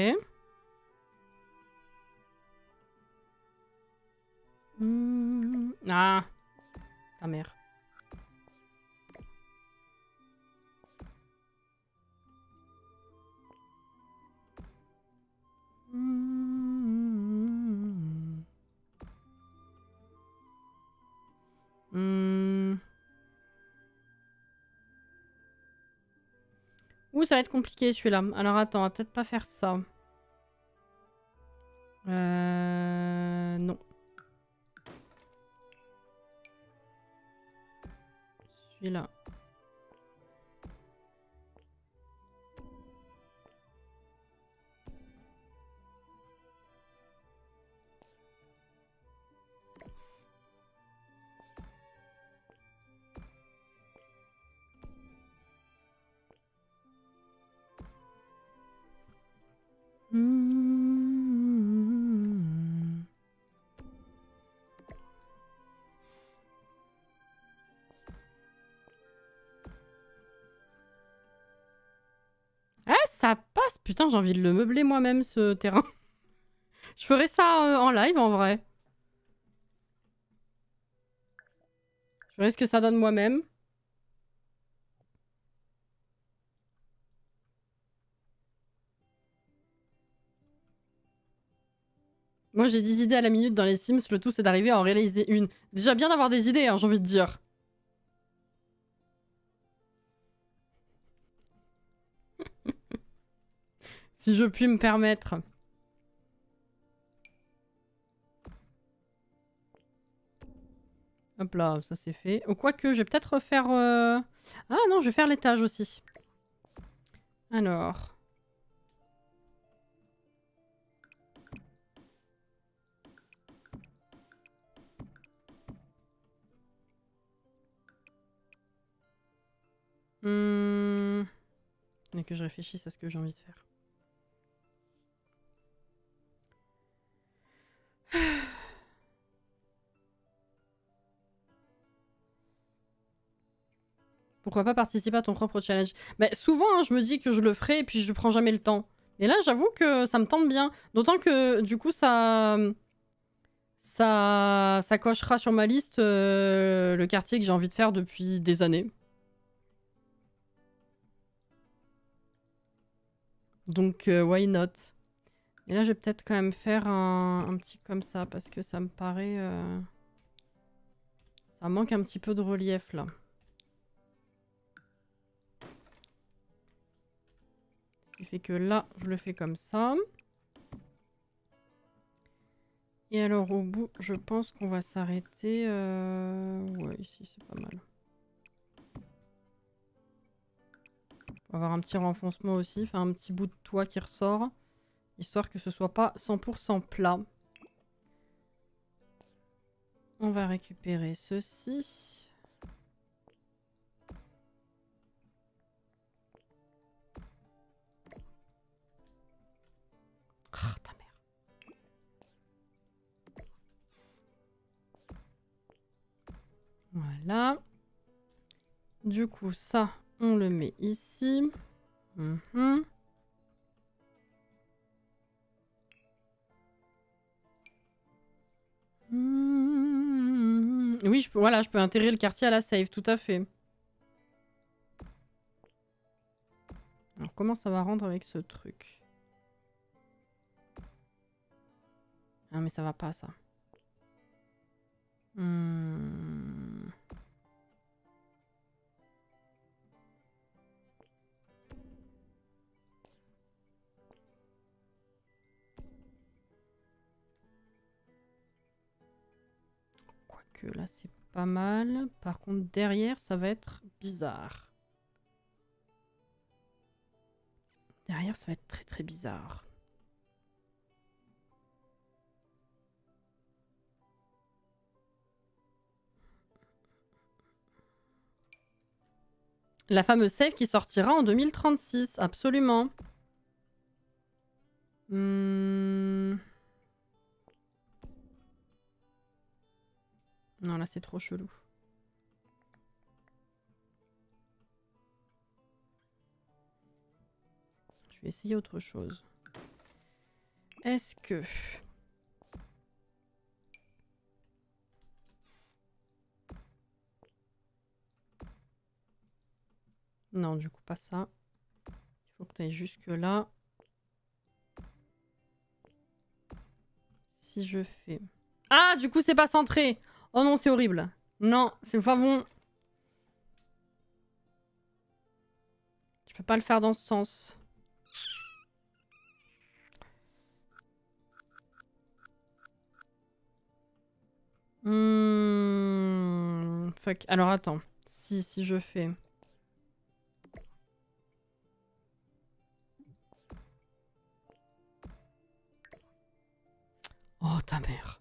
Ah. Ta mère. Ouh, ça va être compliqué celui-là. Alors attends, on va peut-être pas faire ça. Non. Celui-là. Ah, ça passe. Putain, j'ai envie de le meubler moi-même, ce terrain. Je ferai ça en live, en vrai. Je verrai ce que ça donne moi-même. Moi, j'ai 10 idées à la minute dans les Sims. Le tout, c'est d'arriver à en réaliser une. Déjà bien d'avoir des idées, hein, j'ai envie de dire. Si je puis me permettre. Hop là, ça c'est fait. Ou quoique, je vais peut-être refaire... Ah non, je vais faire l'étage aussi. Alors... Et que je réfléchisse à ce que j'ai envie de faire. Pourquoi pas participer à ton propre challenge? Bah, souvent, hein, je me dis que je le ferai et puis je prends jamais le temps. Et là, j'avoue que ça me tente bien. D'autant que, du coup, ça cochera sur ma liste le quartier que j'ai envie de faire depuis des années. Donc, why not? Et là, je vais peut-être quand même faire un petit comme ça, parce que ça me paraît... Ça manque un petit peu de relief, là. Ce qui fait que là, je le fais comme ça. Et alors, au bout, je pense qu'on va s'arrêter... Ouais, ici, c'est pas mal. On va avoir un petit renfoncement aussi, enfin un petit bout de toit qui ressort. Histoire que ce soit pas 100% plat. On va récupérer ceci. Ah, ta mère. Voilà. Du coup, ça, on le met ici. Oui, voilà, je peux intégrer le quartier à la save, tout à fait. Alors, comment ça va rendre avec ce truc? Ah mais ça va pas ça. Hmm. Quoique là c'est pas mal. Par contre derrière ça va être bizarre. Derrière ça va être très très bizarre. La fameuse save qui sortira en 2036, absolument. Non, là c'est trop chelou. Je vais essayer autre chose. Est-ce que... Non, du coup pas ça. Il faut que tu ailles jusque là. Si je fais... Ah, du coup c'est pas centré. Oh non, c'est horrible. Non, c'est pas bon. Je peux pas le faire dans ce sens. Fuck. Alors attends. Si je fais... Oh ta mère.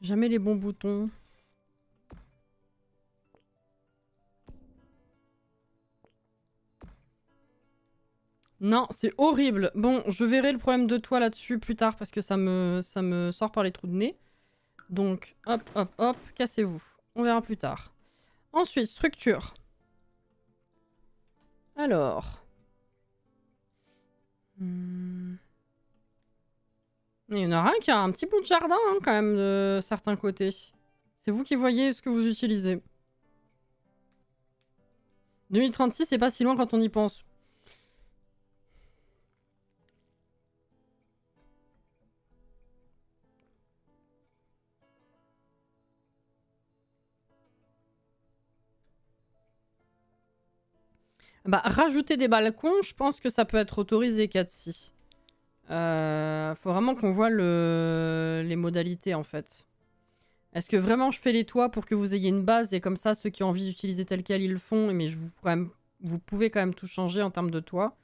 Jamais les bons boutons. Non, c'est horrible. Bon, je verrai le problème de toi là-dessus plus tard parce que ça me sort par les trous de nez. Donc, hop, hop, hop, cassez-vous. On verra plus tard. Ensuite, structure. Alors. Il y en aura un qui a un petit bout de jardin hein, quand même de certains côtés. C'est vous qui voyez ce que vous utilisez. 2036, c'est pas si loin quand on y pense. Bah, rajouter des balcons, je pense que ça peut être autorisé, Cathy. Faut vraiment qu'on voit les modalités, en fait. Est-ce que vraiment je fais les toits pour que vous ayez une base et comme ça, ceux qui ont envie d'utiliser tel quel, ils le font, mais vous pouvez quand même tout changer en termes de toit?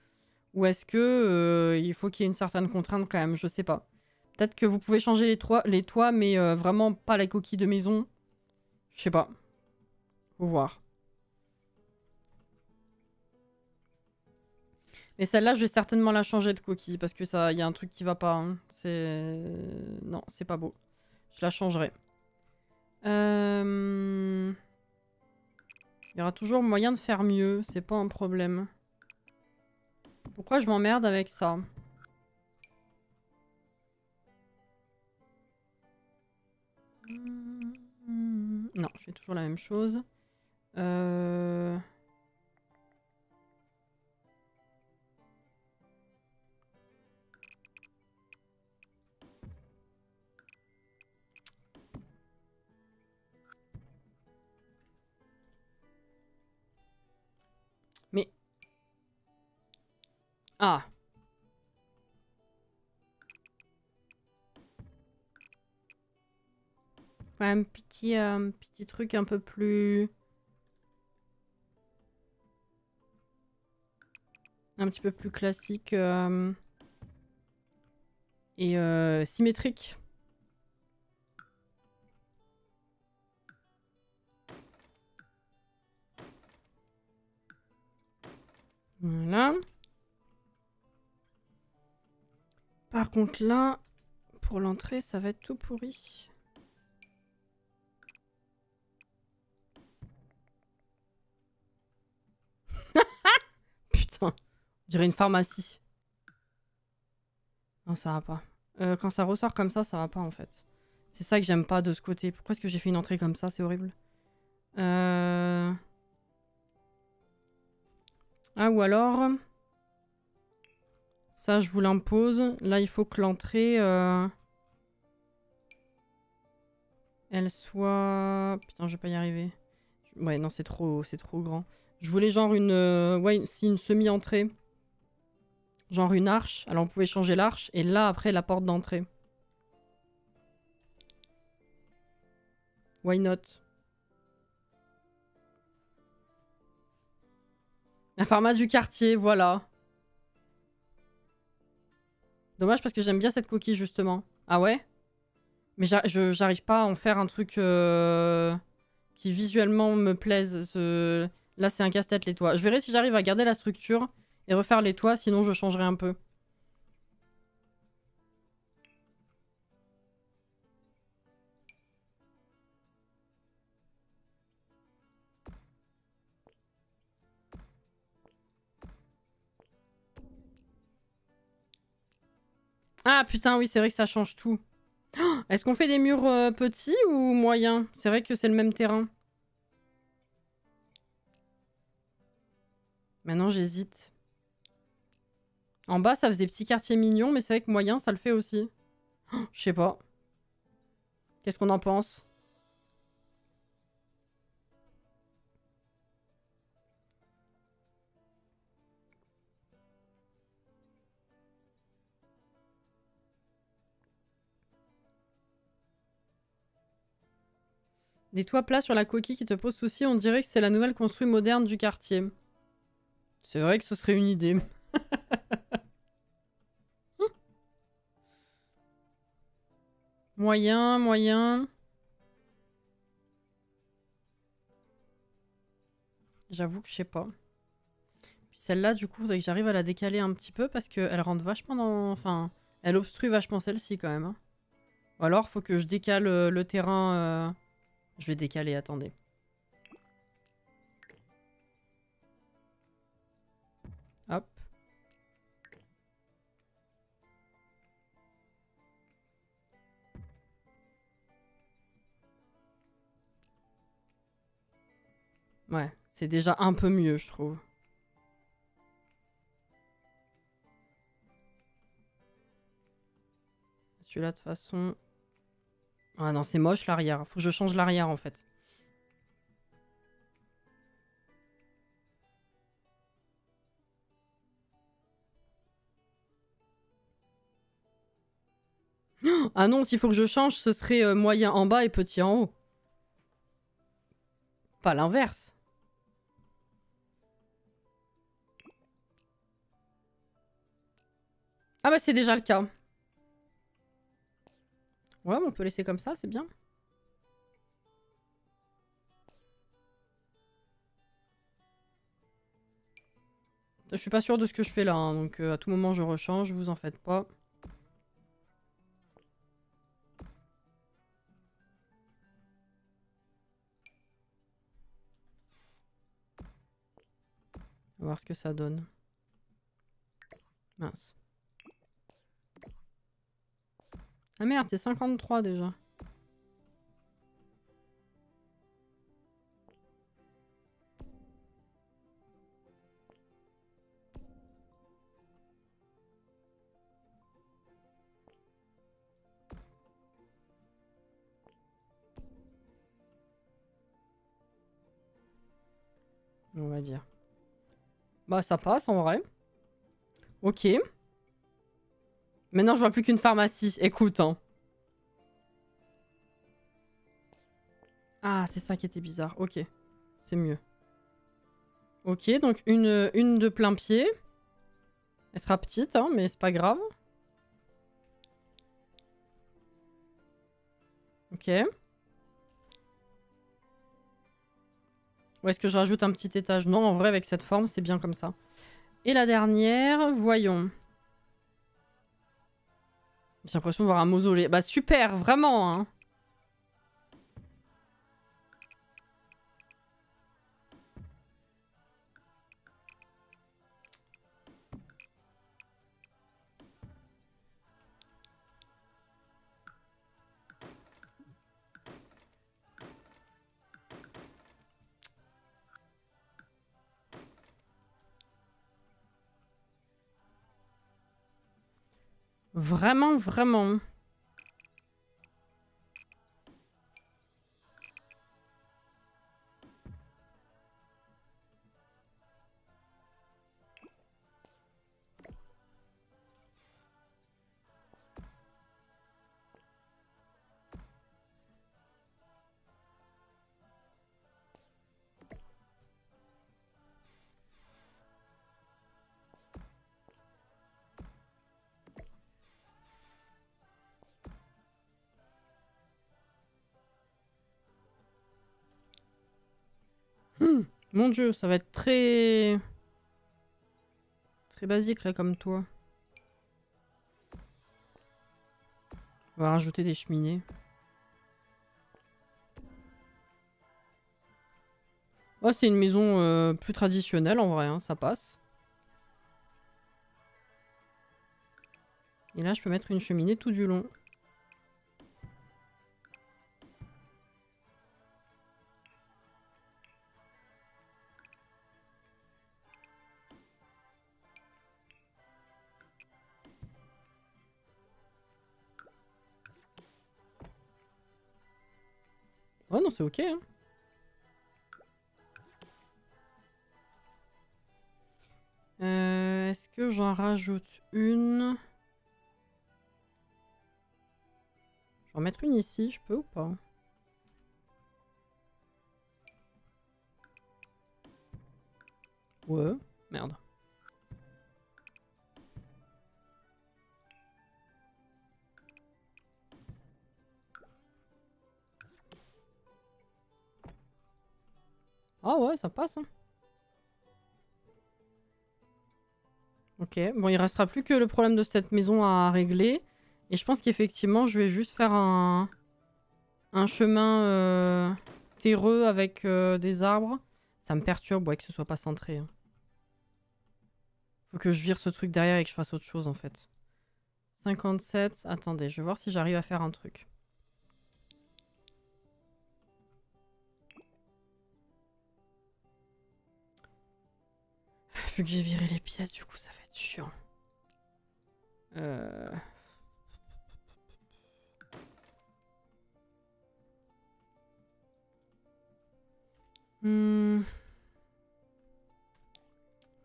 Ou est-ce que il faut qu'il y ait une certaine contrainte quand même? Je sais pas. Peut-être que vous pouvez changer les toits, mais vraiment pas la coquille de maison. Je sais pas. Faut voir. Mais celle-là, je vais certainement la changer de coquille parce que ça, y a un truc qui va pas. Hein. Non, c'est pas beau. Je la changerai. Il y aura toujours moyen de faire mieux, c'est pas un problème. Pourquoi je m'emmerde avec ça? Non, je fais toujours la même chose. Mais... Ah. Ouais, un petit truc un peu plus... Un petit peu plus classique et symétrique. Voilà. Par contre là, pour l'entrée, ça va être tout pourri. Putain, on dirait une pharmacie. Non, ça va pas. Quand ça ressort comme ça va pas en fait. C'est ça que j'aime pas de ce côté. Pourquoi est-ce que j'ai fait une entrée comme ça? C'est horrible. Ah, ou alors... Ça, je vous l'impose. Là, il faut que l'entrée... elle soit... Putain, je vais pas y arriver. Ouais, non, c'est trop grand. Je voulais genre une... ouais, si une semi-entrée. Genre une arche. Alors, on pouvait changer l'arche. Et là, après, la porte d'entrée. Why not? La pharma du quartier, voilà. Dommage parce que j'aime bien cette coquille, justement. Ah ouais? Mais j'arrive pas à en faire un truc qui visuellement me plaise. Là, c'est un casse-tête, les toits. Je verrai si j'arrive à garder la structure et refaire les toits, sinon je changerai un peu. Ah putain, oui, c'est vrai que ça change tout. Est-ce qu'on fait des murs petits ou moyens? C'est vrai que c'est le même terrain. Maintenant, j'hésite. En bas, ça faisait petit quartier mignon, mais c'est vrai que moyen, ça le fait aussi. Je sais pas. Qu'est-ce qu'on en pense? Des toits plats sur la coquille qui te posent souci, on dirait que c'est la nouvelle construite moderne du quartier. C'est vrai que ce serait une idée. Moyen, moyen. J'avoue que je sais pas. Puis celle-là, du coup, faudrait que j'arrive à la décaler un petit peu parce qu'elle rentre vachement dans... Enfin, elle obstrue vachement celle-ci quand même. Hein. Ou alors, faut que je décale le terrain... Je vais décaler, attendez. Hop. Ouais, c'est déjà un peu mieux, je trouve. Celui-là, de toute façon... Ah non, c'est moche l'arrière. Faut que je change l'arrière, en fait. Ah non, s'il faut que je change, ce serait moyen en bas et petit en haut. Pas l'inverse. Ah bah c'est déjà le cas. Ouais, on peut laisser comme ça, c'est bien. Je suis pas sûre de ce que je fais là, hein, donc à tout moment je rechange, vous en faites pas. On va voir ce que ça donne. Mince. Ah merde, c'est 53 déjà. On va dire. Bah ça passe en vrai. Ok. Maintenant je vois plus qu'une pharmacie. Écoute, hein. Ah, c'est ça qui était bizarre. Ok. C'est mieux. Ok, donc une de plein pied. Elle sera petite, hein, mais c'est pas grave. Ok. Ou est-ce que je rajoute un petit étage? Non, en vrai, avec cette forme, c'est bien comme ça. Et la dernière, voyons. J'ai l'impression de voir un mausolée. Bah super, vraiment, hein. Vraiment, vraiment. Mon dieu, ça va être très... Très basique là comme toi. On va rajouter des cheminées. Oh, c'est une maison plus traditionnelle en vrai, hein, ça passe. Et là, je peux mettre une cheminée tout du long. Oh non, c'est ok, hein. Est-ce que j'en rajoute une? Je vais en mettre une ici, je peux ou pas? Ouais, merde. Ah ouais, ça passe, hein. Ok, bon, il restera plus que le problème de cette maison à régler. Et je pense qu'effectivement, je vais juste faire un chemin terreux avec des arbres. Ça me perturbe, ouais, que ce soit pas centré, hein. Faut que je vire ce truc derrière et que je fasse autre chose, en fait. 57, attendez, je vais voir si j'arrive à faire un truc. Vu que j'ai viré les pièces, du coup, ça va être chiant.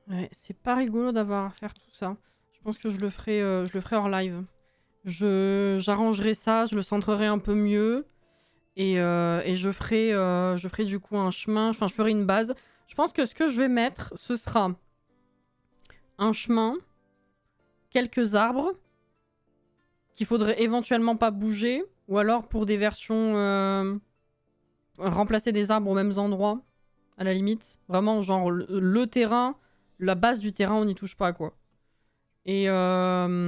Ouais, c'est pas rigolo d'avoir à faire tout ça. Je pense que je le ferai hors live. J'arrangerai ça, je le centrerai un peu mieux. Et je ferai du coup un chemin, enfin je ferai une base. Je pense que ce que je vais mettre, ce sera un chemin, quelques arbres, qu'il faudrait éventuellement pas bouger, ou alors pour des versions... remplacer des arbres aux mêmes endroits, à la limite. Vraiment, genre le terrain, la base du terrain, on n'y touche pas, quoi. Et ça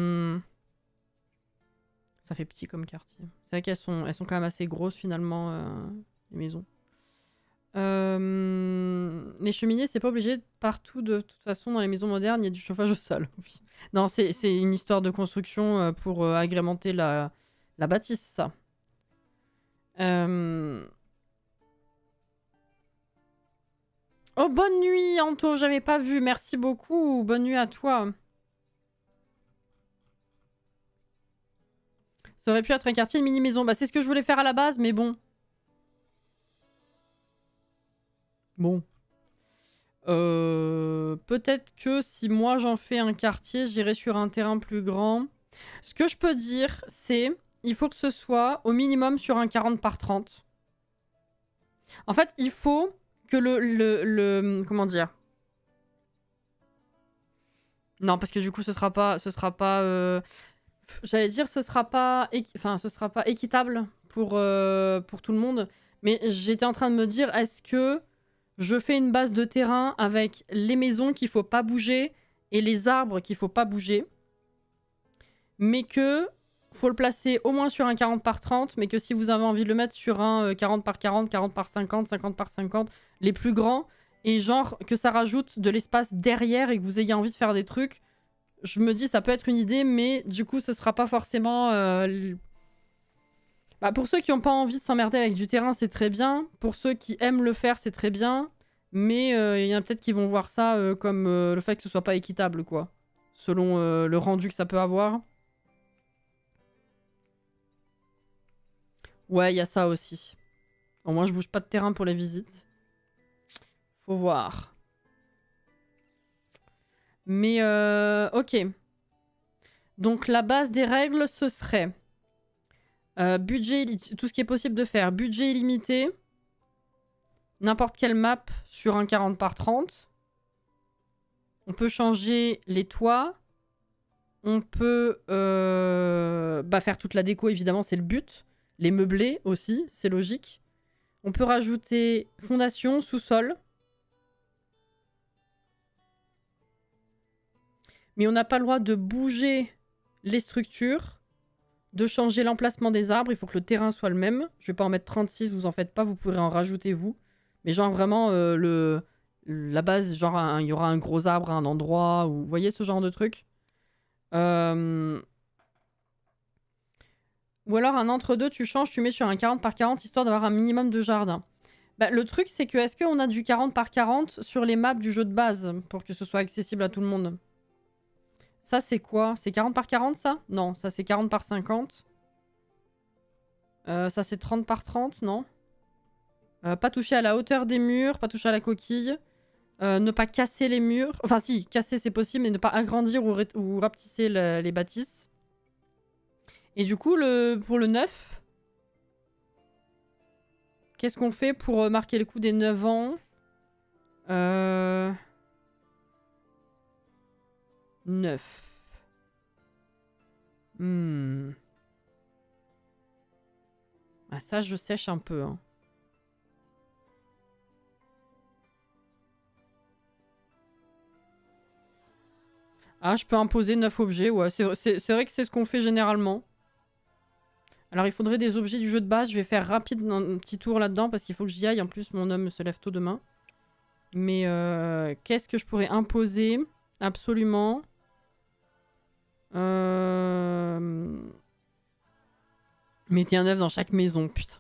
fait petit comme quartier. C'est vrai qu'elles sont quand même assez grosses finalement, les maisons. Les cheminées, c'est pas obligé partout de toute façon dans les maisons modernes, il y a du chauffage au sol. Non, c'est une histoire de construction pour agrémenter la bâtisse, ça. Oh, bonne nuit, Anto, j'avais pas vu. Merci beaucoup. Bonne nuit à toi. Ça aurait pu être un quartier, une mini-maison. Bah, c'est ce que je voulais faire à la base, mais bon. Bon. Peut-être que si moi j'en fais un quartier, j'irai sur un terrain plus grand. Ce que je peux dire, c'est il faut que ce soit au minimum sur un 40 par 30. En fait, il faut que comment dire? Non, parce que du coup, ce sera pas j'allais dire ce sera pas équitable pour tout le monde, mais j'étais en train de me dire est-ce que je fais une base de terrain avec les maisons qu'il faut pas bouger et les arbres qu'il faut pas bouger, mais que faut le placer au moins sur un 40 par 30, mais que si vous avez envie de le mettre sur un 40 par 40, 40 par 50, 50 par 50, les plus grands, et genre que ça rajoute de l'espace derrière et que vous ayez envie de faire des trucs, je me dis ça peut être une idée, mais du coup ce sera pas forcément... Bah, pour ceux qui n'ont pas envie de s'emmerder avec du terrain, c'est très bien. Pour ceux qui aiment le faire, c'est très bien. Mais il y en a peut-être qui vont voir ça comme le fait que ce soit pas équitable, quoi. Selon le rendu que ça peut avoir. Ouais, il y a ça aussi. Au moins, je bouge pas de terrain pour les visites. Faut voir. Mais ok. Donc la base des règles, ce serait budget, tout ce qui est possible de faire. Budget illimité. N'importe quelle map sur un 40 par 30. On peut changer les toits. On peut faire toute la déco, évidemment, c'est le but. Les meublés aussi, c'est logique. On peut rajouter fondation, sous-sol. Mais on n'a pas le droit de bouger les structures, de changer l'emplacement des arbres. Il faut que le terrain soit le même. Je vais pas en mettre 36, vous en faites pas, vous pourrez en rajouter vous. Mais genre vraiment, la base, genre il y aura un gros arbre à un endroit, ou vous voyez ce genre de truc. Ou alors un entre-deux, tu changes, tu mets sur un 40 par 40, histoire d'avoir un minimum de jardin. Bah, le truc, c'est que est-ce qu'on a du 40 par 40 sur les maps du jeu de base, pour que ce soit accessible à tout le monde? Ça, c'est quoi? C'est 40 par 40, ça? Non, ça, c'est 40 par 50. Ça, c'est 30 par 30, non? Pas toucher à la hauteur des murs, pas toucher à la coquille. Ne pas casser les murs. Enfin, si, casser, c'est possible, mais ne pas agrandir ou rapetisser les bâtisses. Et du coup, pour le 9, qu'est-ce qu'on fait pour marquer le coup des 9 ans? 9. Ah, ça, je sèche un peu. Hein. Ah, je peux imposer 9 objets. Ouais, c'est vrai que c'est ce qu'on fait généralement. Alors, il faudrait des objets du jeu de base. Je vais faire rapide un petit tour là-dedans parce qu'il faut que j'y aille. En plus, mon homme se lève tôt demain. Mais qu'est-ce que je pourrais imposer? Absolument. Mettez un œuf dans chaque maison, putain.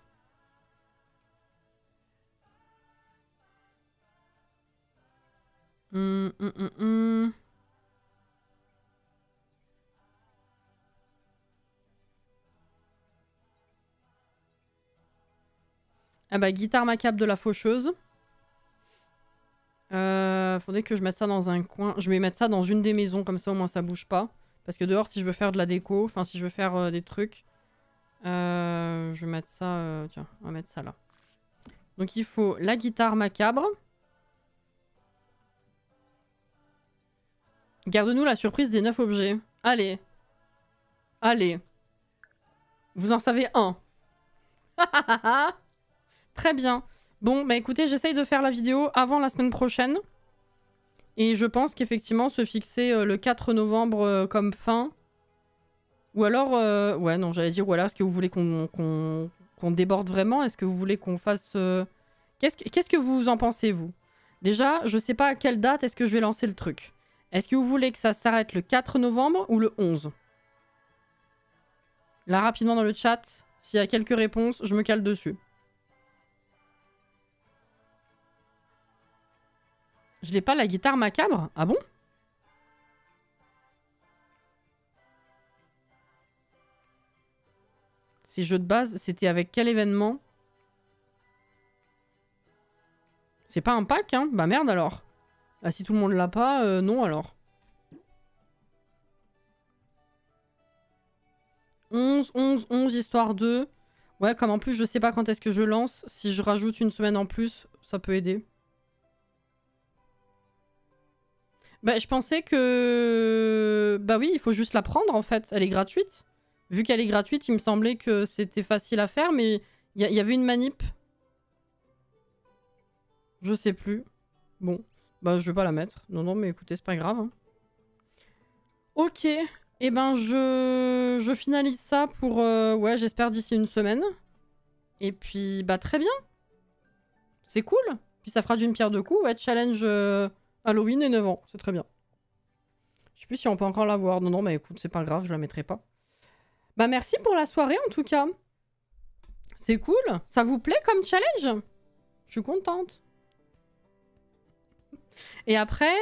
Ah bah, guitare macabre de la faucheuse. Faudrait que je mette ça dans un coin. Je vais mettre ça dans une des maisons, comme ça au moins ça bouge pas. Parce que dehors, si je veux faire de la déco, enfin si je veux faire des trucs, je vais mettre ça... tiens, on va mettre ça là. Donc il faut la guitare macabre. Garde-nous la surprise des 9 objets. Allez. Allez. Vous en savez un. Très bien. Bon, bah écoutez, j'essaye de faire la vidéo avant la semaine prochaine. Et je pense qu'effectivement, se fixer le 4 novembre comme fin. Ou alors... ouais, non, j'allais dire, voilà, est-ce que vous voulez qu'on déborde vraiment? Est-ce que vous voulez qu'on fasse... Qu'est-ce que vous en pensez, vous? Déjà, je sais pas à quelle date est-ce que je vais lancer le truc. Est-ce que vous voulez que ça s'arrête le 4 novembre ou le 11? Là, rapidement dans le chat, s'il y a quelques réponses, je me cale dessus. Je l'ai pas, la guitare macabre? Ah bon? Ces jeux de base, c'était avec quel événement? C'est pas un pack, hein? Bah merde alors. Ah, si tout le monde l'a pas, non alors. 11, 11, 11, histoire de... Ouais, comme en plus je sais pas quand est-ce que je lance, si je rajoute une semaine en plus, ça peut aider. Bah je pensais que... Bah oui, il faut juste la prendre en fait, elle est gratuite. Vu qu'elle est gratuite, il me semblait que c'était facile à faire, mais il y avait une manip. Je sais plus. Bon, bah je vais pas la mettre. Non, non, mais écoutez, c'est pas grave. Hein. Ok, et ben je finalise ça pour... ouais, j'espère d'ici une semaine. Et puis, bah très bien. C'est cool. Puis ça fera d'une pierre deux coups. Ouais, challenge Halloween et 9 ans. C'est très bien. Je sais plus si on peut encore la voir. Non, non, mais écoute, c'est pas grave, je la mettrai pas. Bah merci pour la soirée en tout cas. C'est cool. Ça vous plaît comme challenge? Je suis contente. Et après,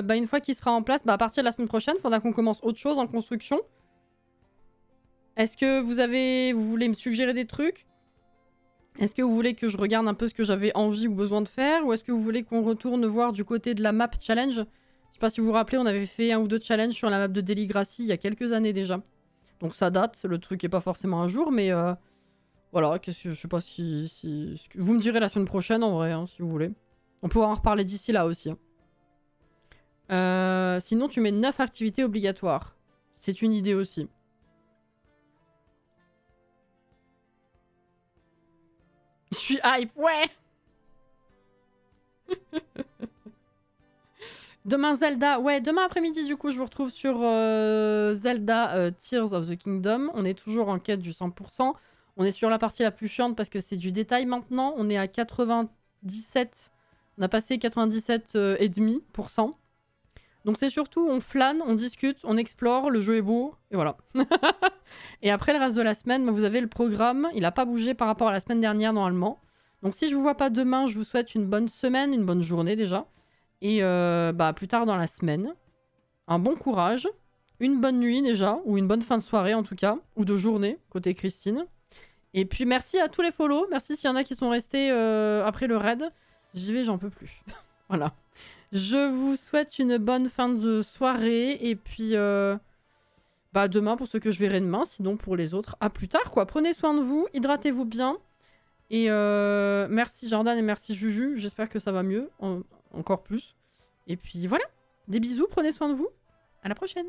bah, une fois qu'il sera en place, bah, à partir de la semaine prochaine, il faudra qu'on commence autre chose en construction. Est-ce que vous voulez me suggérer des trucs? Est-ce que vous voulez que je regarde un peu ce que j'avais envie ou besoin de faire? Ou est-ce que vous voulez qu'on retourne voir du côté de la map challenge? Je sais pas si vous vous rappelez, on avait fait 1 ou 2 challenges sur la map de Deligracy il y a quelques années déjà. Donc ça date, le truc est pas forcément un jour, mais voilà, je sais pas si... Vous me direz la semaine prochaine en vrai, hein, si vous voulez. On pourra en reparler d'ici là aussi. Hein. Sinon, tu mets 9 activités obligatoires. C'est une idée aussi. Je suis hype, ouais. Demain Zelda, ouais, demain après-midi du coup je vous retrouve sur Zelda Tears of the Kingdom. On est toujours en quête du 100%. On est sur la partie la plus chiante parce que c'est du détail maintenant. On est à 97, on a passé 97,5%. Donc c'est surtout on flâne, on discute, on explore, le jeu est beau, et voilà. Et après le reste de la semaine, vous avez le programme, il n'a pas bougé par rapport à la semaine dernière normalement. Donc si je vous vois pas demain, je vous souhaite une bonne semaine, une bonne journée déjà. Et plus tard dans la semaine, un bon courage, une bonne nuit déjà, ou une bonne fin de soirée en tout cas, ou de journée, côté Christine. Et puis merci à tous les follow, merci s'il y en a qui sont restés après le raid. J'y vais, j'en peux plus. Voilà. Je vous souhaite une bonne fin de soirée, et puis demain pour ceux que je verrai demain, sinon pour les autres, à plus tard quoi. Prenez soin de vous, hydratez-vous bien. Et merci Jordan et merci Juju, j'espère que ça va mieux, encore plus. Et puis voilà, des bisous, prenez soin de vous, à la prochaine.